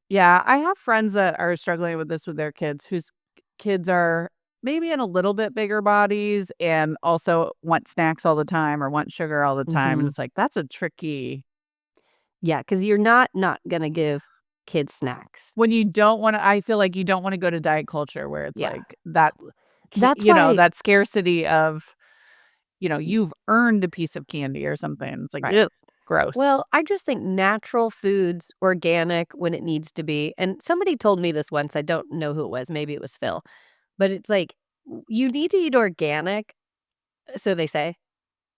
Yeah, I have friends that are struggling with this with their kids whose kids are maybe in a little bit bigger bodies and also want snacks all the time or want sugar all the time, and mhm. it's like, that's a tricky Yeah, because 'cause you're not gonna give kids snacks. when you don't wanna I feel like you don't wanna go to diet culture where it's Yeah. like that That's why that scarcity of, you've earned a piece of candy or something. It's like, right. ugh, gross. Well, I just think natural foods, organic when it needs to be, and somebody told me this once, I don't know who it was, maybe it was Phil, but it's like, you need to eat organic, so they say,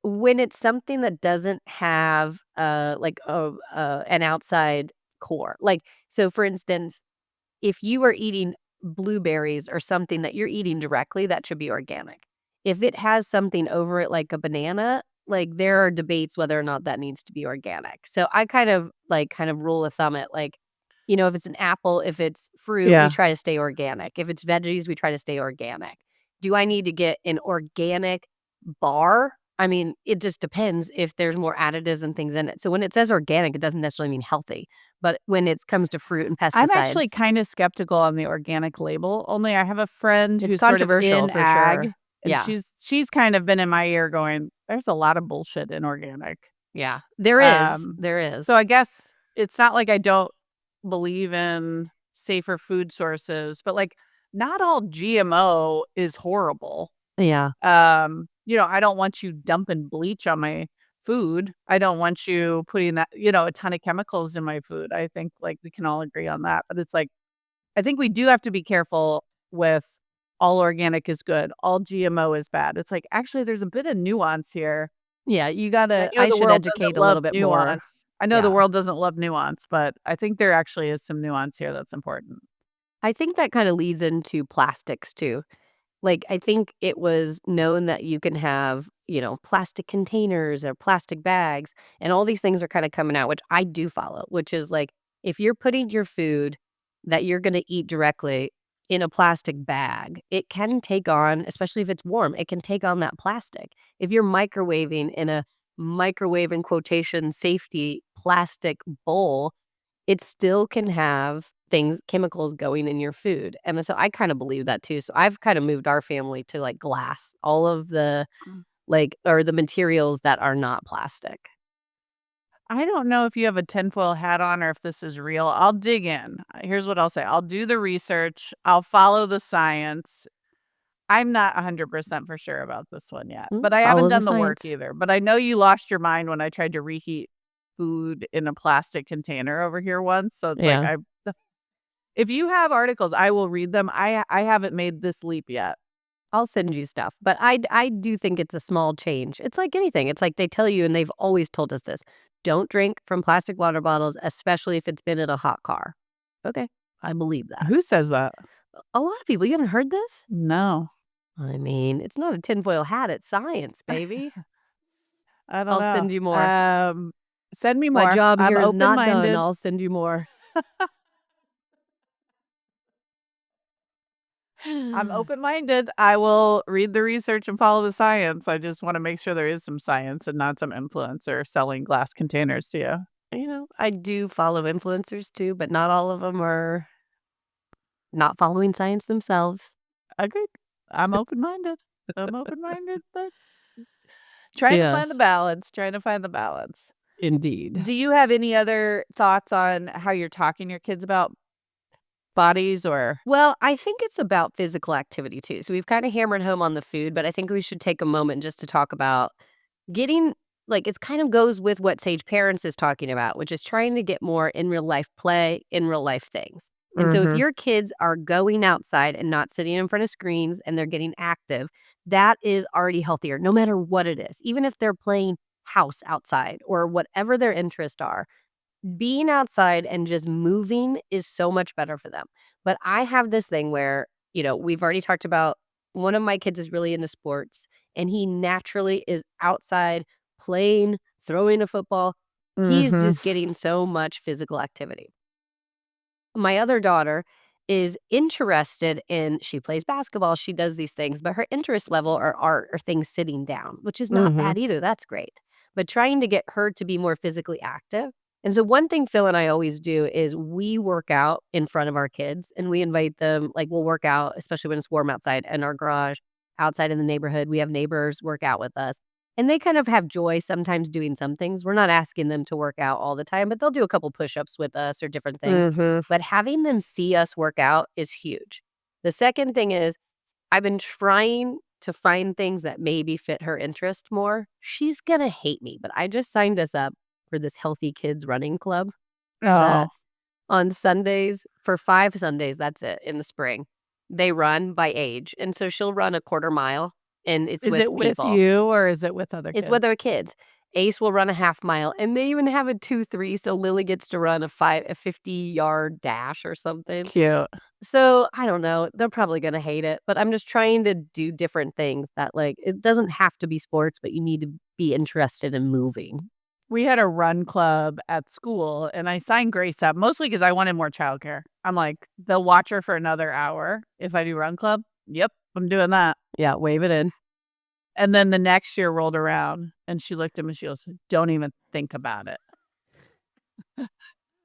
when it's something that doesn't have, like, an outside core. Like, so for instance, if you are eating blueberries or something that you're eating directly, that should be organic. If it has something over it like a banana, like, there are debates whether or not that needs to be organic. So I kind of rule of thumb it, like, if it's an apple, if it's fruit, we Yeah. try to stay organic. If it's veggies, we try to stay organic. Do I need to get an organic bar? I mean, it just depends if there's more additives and things in it. So when it says organic, it doesn't necessarily mean healthy. But when it comes to fruit and I'm actually pesticides, kinda skeptical on the organic label, only I have a friend it's who's sort of controversial in for sure. ag, and Yeah. she's kind of been in my ear going, "There's a lot of bullshit in organic." Yeah. There is. Um, There so is. I guess it's not like I don't believe in safer food sources, but, like, not all GMO is horrible. Yeah. I don't want you dumping bleach on my food. I don't want you putting a ton of chemicals in my food. I think, like, we can all agree on that, but it's like I think we do have to be careful with all organic is good, all GMO is bad. It's like, actually, there's a bit of nuance here. Yeah, And I the should world educate doesn't a love little bit more. nuance. I know the Yeah. world doesn't love nuance, but I think there actually is some nuance here that's important. I think that kinda leads into plastics too. Like, I think it was known that you can have, plastic containers or plastic bags, and all these things are kinda coming out, which I do follow, which is like, if you're putting your food that you're gonna eat directly in a plastic bag, it can take on, especially if it's warm, it can take on that plastic. If you're microwaving in a microwave in quotation safety plastic bowl, it still can have chemicals going in your food, and so I kinda believe that too, so I've kinda moved our family to, like, glass, all of the, Mm. or the materials that are not plastic. I don't know if you have a tinfoil hat on or if this is real. I'll dig in. Here's what I'll say. I'll do the research. I'll follow the science. I'm not 100% for sure about this one yet, but I haven't Follow the done the work science. either. But I know you lost your mind when I tried to reheat food in a plastic container over here once. So it's like Yeah. if you have articles, I will read them. I haven't made this leap yet. I'll send you stuff, but I do think it's a small change. It's like anything, it's like they tell you, and they've always told us this, "Don't drink from plastic water bottles, especially if it's been in a hot car." Okay, I believe that. Who says that? A lot of people, you haven't heard this? No, I mean, it's not a tinfoil hat, it's science, baby. I don't I'll know. send you more. Send me My more. job I'm here is open not done, minded. I'll send you more. I'm open minded. I will read the research and follow the science. I just want to make sure there is some science and not some influencer selling glass containers to you. I do follow influencers too, but not all of them are not following science themselves. Agreed. I'm open minded. I'm open minded, but trying to find the Yes, balance. Trying to find the balance. indeed. Do you have any other thoughts on how you're talking to your kids about bodies or Well, I think it's about physical activity too. So we've kind of hammered home on the food, but I think we should take a moment just to talk about getting, like, it's kind of goes with what Sage Parents is talking about, which is trying to get more in real life play, in real life things. And so if Mhm. your kids are going outside and not sitting in front of screens and they're getting active, that is already healthier, no matter what it is. Even if they're playing house outside or whatever their interests are, being outside and just moving is so much better for them. But I have this thing where, we've already talked about, one of my kids is really into sports and he naturally is outside playing, throwing a football. He's Mhm. just getting so much physical activity. My other daughter is interested in, she plays basketball, she does these things, but her interest level are art or things sitting down, which is not Mhm. bad either. That's great. But trying to get her to be more physically active. And so one thing Phil and I always do is we work out in front of our kids and we invite them, like, we'll work out, especially when it's warm outside in our garage, outside in the neighborhood. We have neighbors work out with us. And they kind of have joy sometimes doing some things. We're not asking them to work out all the time, but they'll do a couple push-ups with us or different things. Mhm. But having them see us work out is huge. The second thing is I've been trying to find things that maybe fit her interest more. She's gonna hate me, but I just signed us up for this Healthy Kids running club that Oh. on Sundays, for 5 Sundays, that's it, in the spring, they run by age. And so she'll run a quarter mile and it's Is with it with people. you or is it with other It's with kids? our kids. Ace will run a half mile, and they even have a 2-3, so Lily gets to run a 50-yard dash or something. Cute. So, I don't know, they're probably gonna hate it, but I'm just trying to do different things that, like, it doesn't have to be sports, but you need to be interested in moving. We had a run club at school, and I signed Grace up mostly because I wanted more childcare. I'm like, "They'll watch her for another hour if I do run club." Yep, I'm doing that. Yeah, wave it in. And then the next year rolled around, and she looked at me, she goes, "Don't even think about it."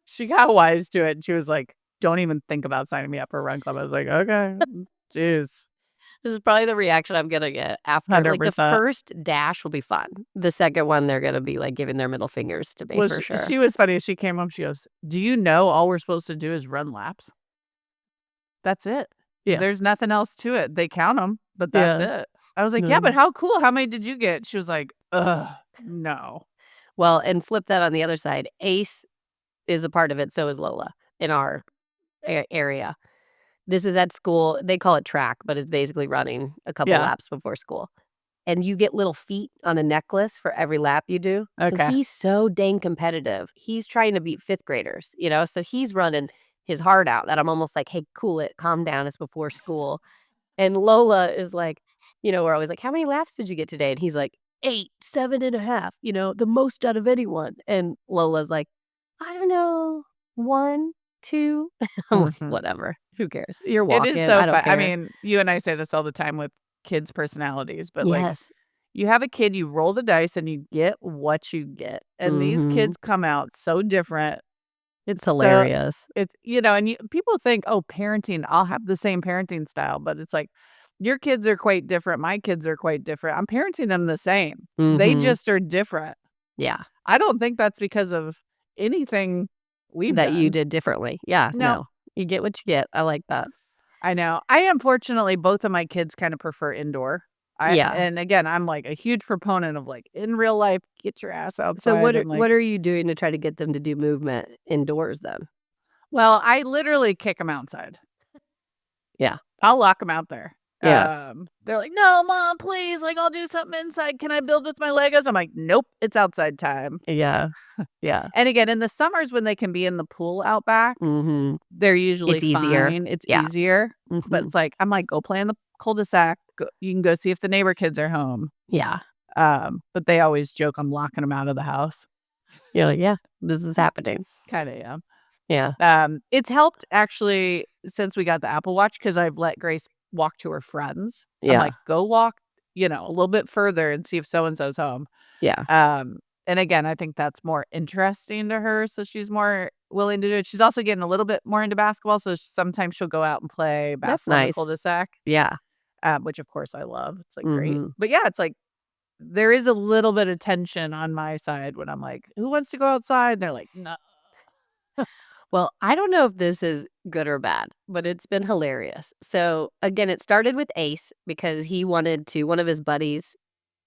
She got wise to it, and she was like, "Don't even think about signing me up for a run club." I was like, "Okay." Jeez. This is probably the reaction I'm gonna get after like, the 100%. first dash will be fun. The second one, they're gonna be, like, giving their middle fingers to me Well, for she sure. she was funny. She came home, she goes, "Do you know all we're supposed to do is run laps? That's it. Yeah. There's nothing else to it. They count them, but that's Yeah. it." I was like, "Yeah, but No. how cool. How many did you get?" She was like, "Ugh, no." Well, and flip that on the other side. Ace is a part of it, so is Lola in our area. This is at school. They call it track, but it's basically running a couple Yeah, laps before school. And you get little feet on a necklace for every lap you do. So okay. he's so dang competitive. He's trying to beat 5th graders, you know? So he's running his heart out that I'm almost like, "Hey, cool it, calm down, it's before school." And Lola is like, we're always like, "How many laps did you get today?" And he's like, 8, 7.5, the most out of anyone. And Lola's like, "I don't know, 1, 2." I'm like, Mhm. "Whatever, who cares? You're It is walking, so I don't fun. I care." mean, you and I say this all the time with kids' personalities, but, like, Yes. you have a kid, you roll the dice, and you get what you get, and these Mhm. kids come out so different. It's So hilarious. it's and people think, "Oh, parenting, I'll have the same parenting style," but it's like, your kids are quite different, my kids are quite different. I'm parenting them the same. They Mhm. just are different. Yeah, I don't think that's because of anything we've that you done. did differently. Yeah, No, no. You get what you get. I like that. I know. I unfortunately, both of my kids kinda prefer indoor. Yeah. And again, I'm, like, a huge proponent of, like, in real life, get your ass So outside what are and, what like are you doing to try to get them to do movement indoors then? well, I literally kick them outside. Yeah. I'll lock them out there. Yeah. They're like, "No, mom, please, like, I'll do something inside. Can I build with my Legos?" I'm like, "Nope, it's outside time." Yeah. Yeah. And again, in the summers when they can be in the pool out back, Mhm. they're usually It's easier. fine. It's Yeah. easier, but Mhm. it's like I'm like, "Go play in the cul-de-sac. Go you can go see if the neighbor kids are home." Yeah. But they always joke I'm locking them out of the house. You're like, "Yeah, this is happening." Kinda, yeah. Yeah. It's helped actually since we got the Apple Watch because 'cause I've let Grace walk to her friends. I'm Yeah. like, "Go walk, a little bit further and see if so and so's home." Yeah. And again, I think that's more interesting to her, so she's more willing to do it. She's also getting a little bit more into basketball, so sometimes she'll go out and play That's basketball in the nice. cul-de-sac, Yeah. which of course I love. It's, like, great. Mhm. But, yeah, it's like there is a little bit of tension on my side when I'm like, "Who wants to go outside?" And they're like, "No." Well, I don't know if this is good or bad, but it's been hilarious. So, again, it started with Ace because he wanted to one of his buddies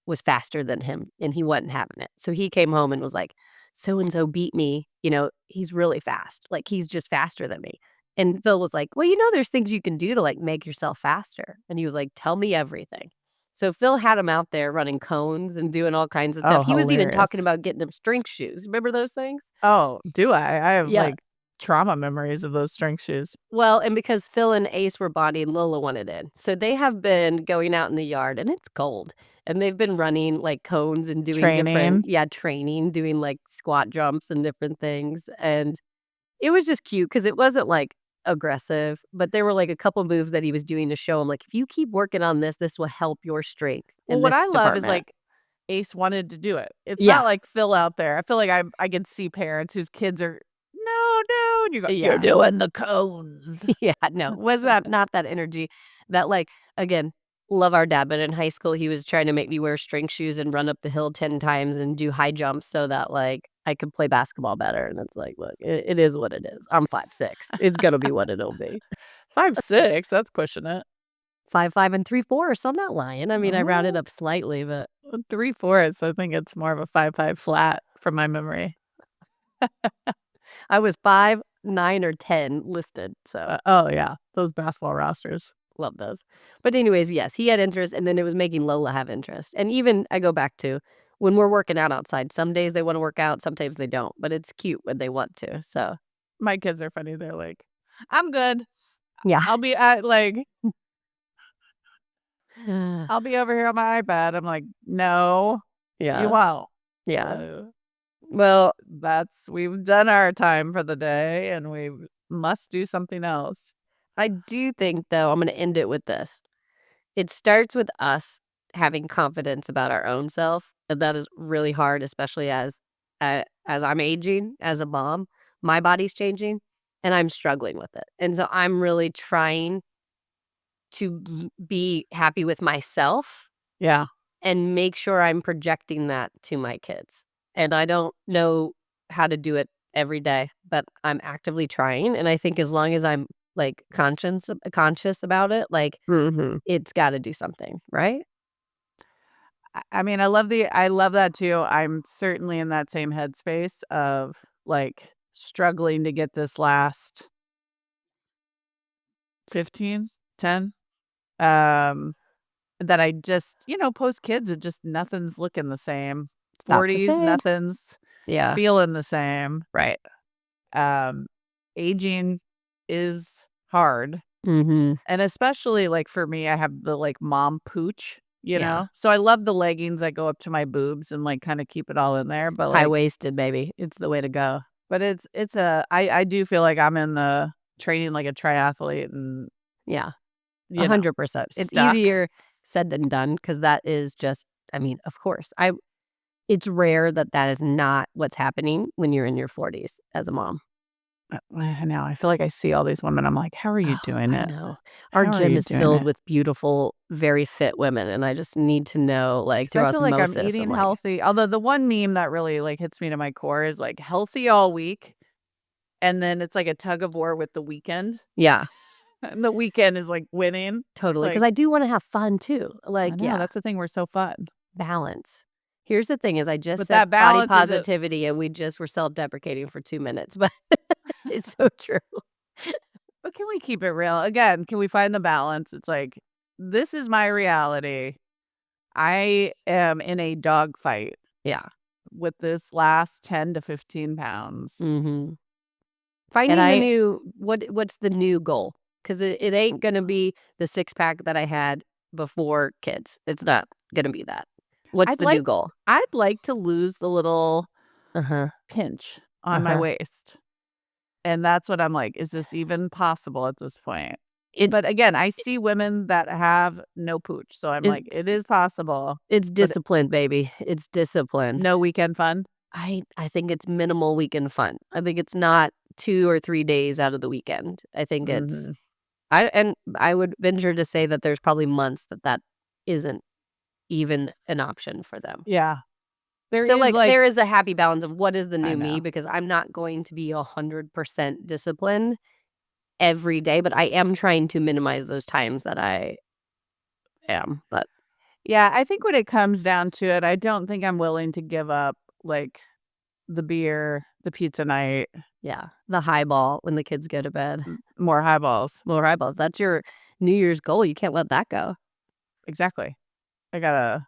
was faster than him, and he wasn't having it. So he came home and was like, "So and so beat me, he's really fast. Like, he's just faster than me." And Phil was like, "Well, there's things you can do to, like, make yourself faster." And he was like, "Tell me everything." So Phil had him out there running cones and doing all kinds of stuff. Oh, He was even talking hilarious. about getting him strength shoes. Remember those things? Oh, do I? I have, Yeah. like, trauma memories of those strength shoes. Well, and because Phil and Ace were bodying, Lola wanted in. So they have been going out in the yard and it's cold. And they've been running like cones and doing different, Training. training, doing like squat jumps and different things. And it was just cute because it wasn't like aggressive, but there were like a couple moves that he was doing to show him, like, if you keep working on this, this will help your strength Well, in what this I love is, department. like, Ace wanted to do it. It's not Yeah. like Phil out there. I feel like I can see parents whose kids are, "No, no," and you go, "You're Yeah. doing the cones." Yeah, no, was that not that energy that, like again, love our dad, but in high school, he was trying to make me wear string shoes and run up the hill 10 times and do high jumps so that, like, I could play basketball better, and it's like, "Look, it is what it is. I'm 5'6". It's gonna be what it'll be." 5'6", that's pushing it. 5'5" and 3'4", so I'm not lying. I mean, I rounded Oh, up slightly, but 3/4, I think it's more of a 5'5" flat from my memory. I was 5, 9, or 10 listed, so Oh, yeah, those basketball rosters. love those. But anyways, yes, he had interest, and then it was making Lola have interest, and even I go back to when we're working out outside. Some days they wanna work out, sometimes they don't, but it's cute when they want to, so My kids are funny. They're like, "I'm good. yeah. I'll be at like I'll be over here on my iPad." I'm like, "No, you Yeah, won't." yeah. Uh, Well, we've done our time for the day and we must do something else. I do think, though, I'm gonna end it with this. It starts with us having confidence about our own self, and that is really hard, especially as I'm aging as a mom. My body's changing, and I'm struggling with it, and so I'm really trying to be happy with myself Yeah. and make sure I'm projecting that to my kids. And I don't know how to do it every day, but I'm actively trying. And I think as long as I'm like conscious about it, like Mhm. it's got to do something, right? I mean, I love that too. I'm certainly in that same headspace of, like, struggling to get this last 15, 10, um, that I just post kids, it just nothing's looking the same. It's not the 40s, same. nothing's Yeah. feeling the same. Right. Um, Aging is hard, Mm-hmm. and especially, like, for me, I have the, like, mom pooch, Yeah. So I love the leggings that go up to my boobs and, like, kinda keep it all in there, but, High like waisted, baby. It's the way to go. but I do feel like I'm in the training like a triathlete and, Yeah. you know, 100%. It's stuck. easier said than done because that is just, I mean, of course. It's rare that that is not what's happening when you're in your 40s as a mom. I know, I feel like I see all these women, I'm like, "How are you Oh, doing I it? know. Our How are gym you is doing filled it?" with beautiful, very fit women, and I just need to know, like, 'Cause I through feel like I'm osmosis, I'm eating like, healthy, although the one meme that really, like, hits me to my core is, like, healthy all week, and then it's like a tug of war with the weekend, yeah, and the weekend is, like, winning. It's totally. Because like, I do wanna have fun too. I Like, know, yeah, that's the thing, we're so fun. balance. Here's the thing is I just But said that body balance is a positivity, and we just were self-deprecating for 2 minutes, but it's so true. but can we keep it real? Again, can we find the balance? It's like, this is my reality. I am in a dogfight Yeah. with this last 10 to 15 pounds. Mhm. And Finding the I new what's the new goal? Because it ain't gonna be the six-pack that I had before kids. It's not gonna be that. What's I'd the like new goal? I'd like to lose the little Uh-huh, pinch on my uh-huh. waist. And that's what I'm like, is this even possible at this point? It But again, I see women that have no pooch. So I'm like, it's it is possible, it's but discipline, baby. It's discipline. no weekend fun. I think it's minimal weekend fun. I think it's not 2 or 3 days out of the weekend. I think it's Mhm. I would venture to say that there's probably months that that isn't even an option for them. Yeah. There So, is like, like there is a happy balance of what is the I new me know. because I'm not going to be 100% disciplined every day, but I am trying to minimize those times that I am. But Yeah, I think when it comes down to it, I don't think I'm willing to give up, like, the beer, the pizza night, yeah, the highball when the kids go to bed. more highballs. More highballs. That's your New Year's goal. You can't let that go. Exactly. I gotta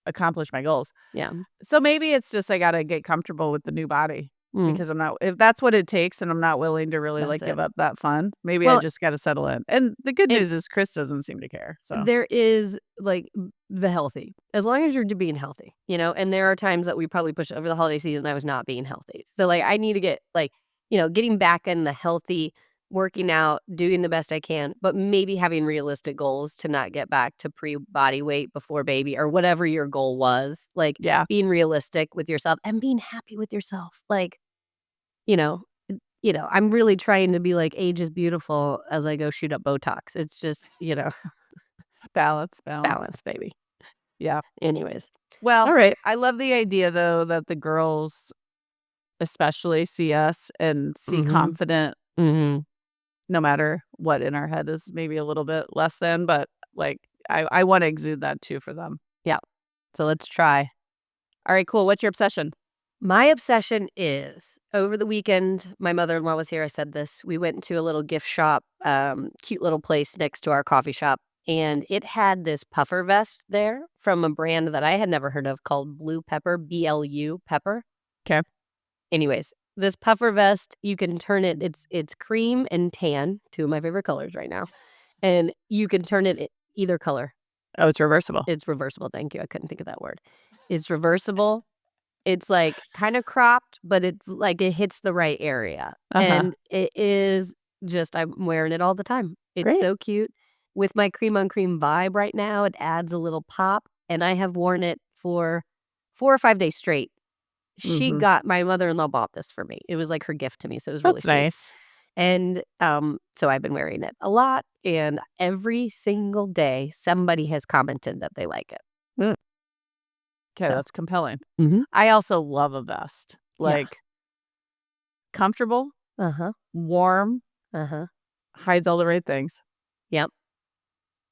accomplish my goals. Yeah. So maybe it's just I gotta get comfortable with the new body Mm, because I'm not if that's what it takes and I'm not willing to really, that's like, it. give up that fun, maybe I Well, just gotta settle in. And the good and news is Chris doesn't seem to care, so there is, like, the healthy. As long as you're being healthy, and there are times that we probably push over the holiday season, I was not being healthy. So, like, I need to get, like, getting back in the healthy, working out, doing the best I can, but maybe having realistic goals to not get back to pre-body weight before baby or whatever your goal was. Like, yeah, being realistic with yourself and being happy with yourself. Like, you know I'm really trying to be like, age is beautiful as I go shoot up Botox. It's just, balance, balance. balance, baby. Yeah. Anyways. Well, All right. I love the idea, though, that the girls especially see us and see Mhm. confident Mhm. no matter what in our head is maybe a little bit less than, but, like, I wanna exude that too for them. Yeah. So let's try. Alright, cool. What's your obsession? My obsession is over the weekend, my mother-in-law was here. I said this. We went to a little gift shop, cute little place next to our coffee shop. and it had this puffer vest there from a brand that I had never heard of called Blue Pepper, BLU Pepper. Okay. Anyways, this puffer vest, you can turn it, it's cream and tan, 2 of my favorite colors right now, and you can turn it either color. Oh, it's reversible. It's reversible, thank you, I couldn't think of that word. It's reversible. It's, like, kinda cropped, but it's, like, it hits the right area, Uh-huh. and it is just I'm wearing it all the time. It's Great. so cute. With my cream on cream vibe right now, it adds a little pop, and I have worn it for 4 or 5 days straight. Mhm. My mother-in-law bought this for me. It was, like, her gift to me, so it was really That's sweet. nice. And, so I've been wearing it a lot, and every single day, somebody has commented that they like it. Mm. 'Kay, So that's compelling. Mhm. I also love a vest. Yeah. Like, comfortable, Uh-huh. warm, Uh-huh. hides all the right things. Yep.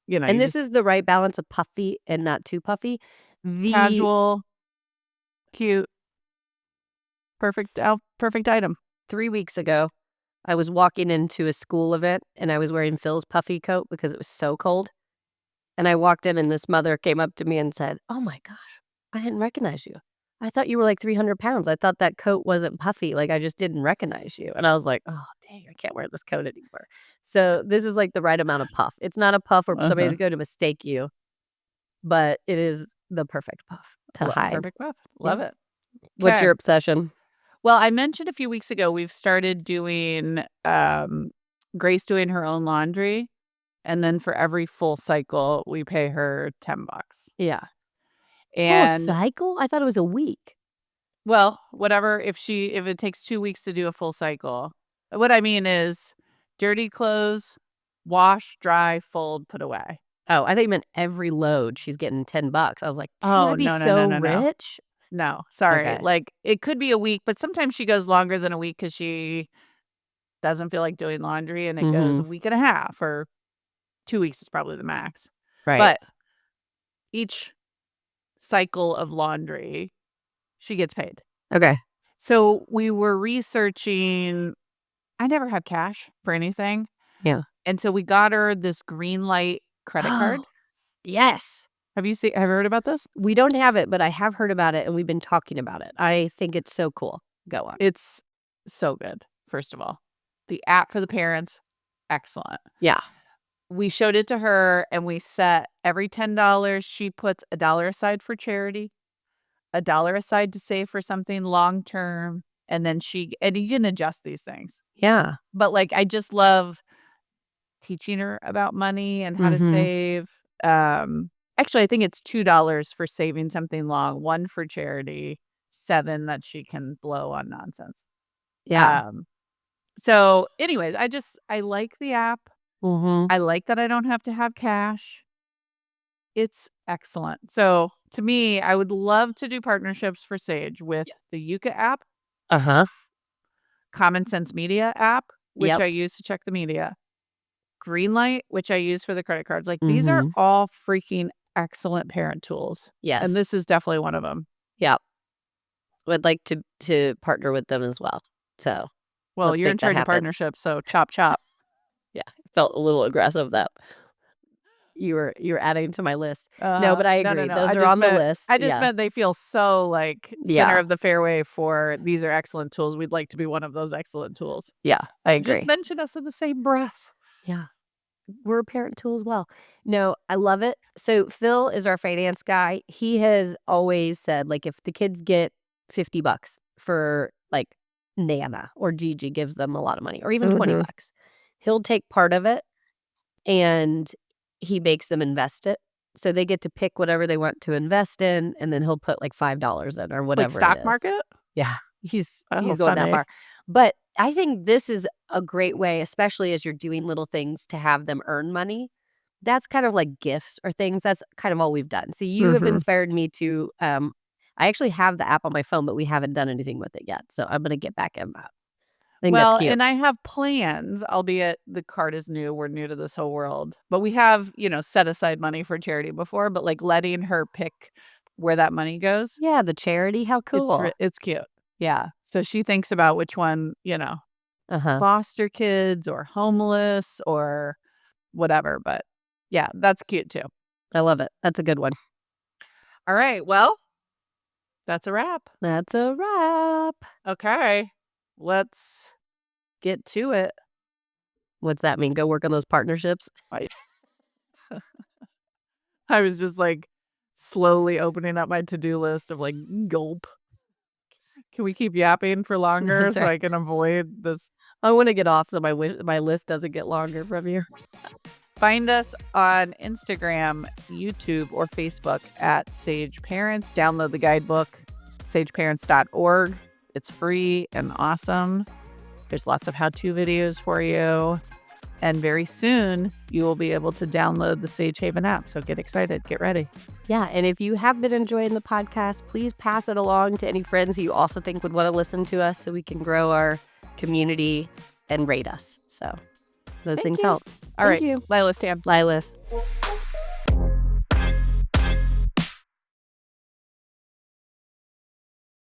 You know, And you this just is the right balance of puffy and not too puffy. The casual, cute, perfect item. 3 weeks ago, I was walking into a school event, and I was wearing Phil's puffy coat because it was so cold, and I walked in, and this mother came up to me and said, "Oh my gosh, I didn't recognize you. I thought you were, like, 300 pounds. I thought that coat wasn't puffy, like, I just didn't recognize you." And I was like, "Oh, dang, I can't wear this coat anymore." So, this is, like, the right amount of puff. It's not a puff where Uh-huh. somebody's going to mistake you, but it is the perfect puff to Love a hide. perfect puff. Yeah. Love it. What's 'Kay. your obsession? Well, I mentioned a few weeks ago, we've started doing, Grace doing her own laundry, and then for every full cycle, we pay her $10. Yeah. Full And, cycle? I thought it was a week. well, whatever, if it takes 2 weeks to do a full cycle. What I mean is dirty clothes, wash, dry, fold, put away. Oh, I thought you meant every load, she's getting $10. I was like, "Dang, Oh, I'd be no, no, no, so no, no. rich." No, sorry. Okay. Like, it could be a week, but sometimes she goes longer than a week because she doesn't feel like doing laundry, and it goes a Mhm. week and a half, or 2 weeks is probably the max. Right. But each cycle of laundry, she gets paid. Okay. So we were researching. I never have cash for anything, Yeah. and so we got her this green light credit Oh, card. yes. Have you heard about this? We don't have it, but I have heard about it, and we've been talking about it. I think it's so cool. Go on. It's so good, first of all. The app for the parents, excellent. Yeah. We showed it to her, and we set every $10, she puts a dollar aside for charity, a dollar aside to save for something long term, and then and you can adjust these things. Yeah. But, like, I just love teaching her about money and how to Mhm. save. Actually, I think it's $2 for saving something long, 1 for charity, 7 that she can blow on nonsense. Yeah. Um, so anyways, I like the app. Mhm. I like that I don't have to have cash. It's excellent. So, to me, I would love to do partnerships for Sage with Yeah. the Yuka app, Uh-huh. Common Sense Media app, which Yep. I use to check the media, Greenlight, which I use for the credit cards. Like, these are Mhm. all freaking excellent parent tools, and Yes. this is definitely one of them. Yep. Would like to partner with them as well. So, Well, let's you're in make that charge of happen. partnerships, so chop chop. Yeah. Felt a little aggressive that you were adding to my list. No, but I No, no, agree. no. Those are on the list. I just Yeah. meant they feel so, like, center Yeah. of the fairway for these are excellent tools. We'd like to be one of those excellent tools. Yeah. I Just agree. mention us in the same breath. Yeah. We're a parent tool as well. No, I love it. So Phil is our finance guy. He has always said, like, if the kids get $50 for, like, Nana or Gigi gives them a lot of money, or even Mhm. 20 bucks, he'll take part of it and he makes them invest it. So they get to pick whatever they want to invest in, and then he'll put like $5 in or Like whatever it stock is. market? Yeah, he's Oh, going that funny. far. But I think this is a great way, especially as you're doing little things to have them earn money. That's kind of like gifts or things. That's kind of all we've done. So you have Mhm. inspired me to I actually have the app on my phone, but we haven't done anything with it yet. So I'm gonna get back in that. I think that's Well, cute. and I have plans, albeit the card is new, we're new to this whole world, but we have, set aside money for charity before, but, like, letting her pick where that money goes, Yeah, the charity. How cool. it's cute. Yeah. So she thinks about which one, Uh-huh. foster kids or homeless or whatever, but Yeah, that's cute too. I love it. That's a good one. All right. Well, that's a wrap. That's a wrap. Okay. Let's get to it. What's that mean? Go work on those partnerships? I was just like slowly opening up my to-do list of like gulp. Can we keep yapping for longer so Sorry. I can avoid this? I want to get off so my list doesn't get longer from you. Find us on Instagram, YouTube, or Facebook at Sage Parents. Download the guidebook, sageparents.org. It's free and awesome. There's lots of how-to videos for you. And very soon, you will be able to download the Sage Haven app. So get excited. Get ready. Yeah, and if you have been enjoying the podcast, please pass it along to any friends who you also think would want to listen to us so we can grow our community and rate us. So those things help. All right. Thank you. Lila's Tam. Lilas.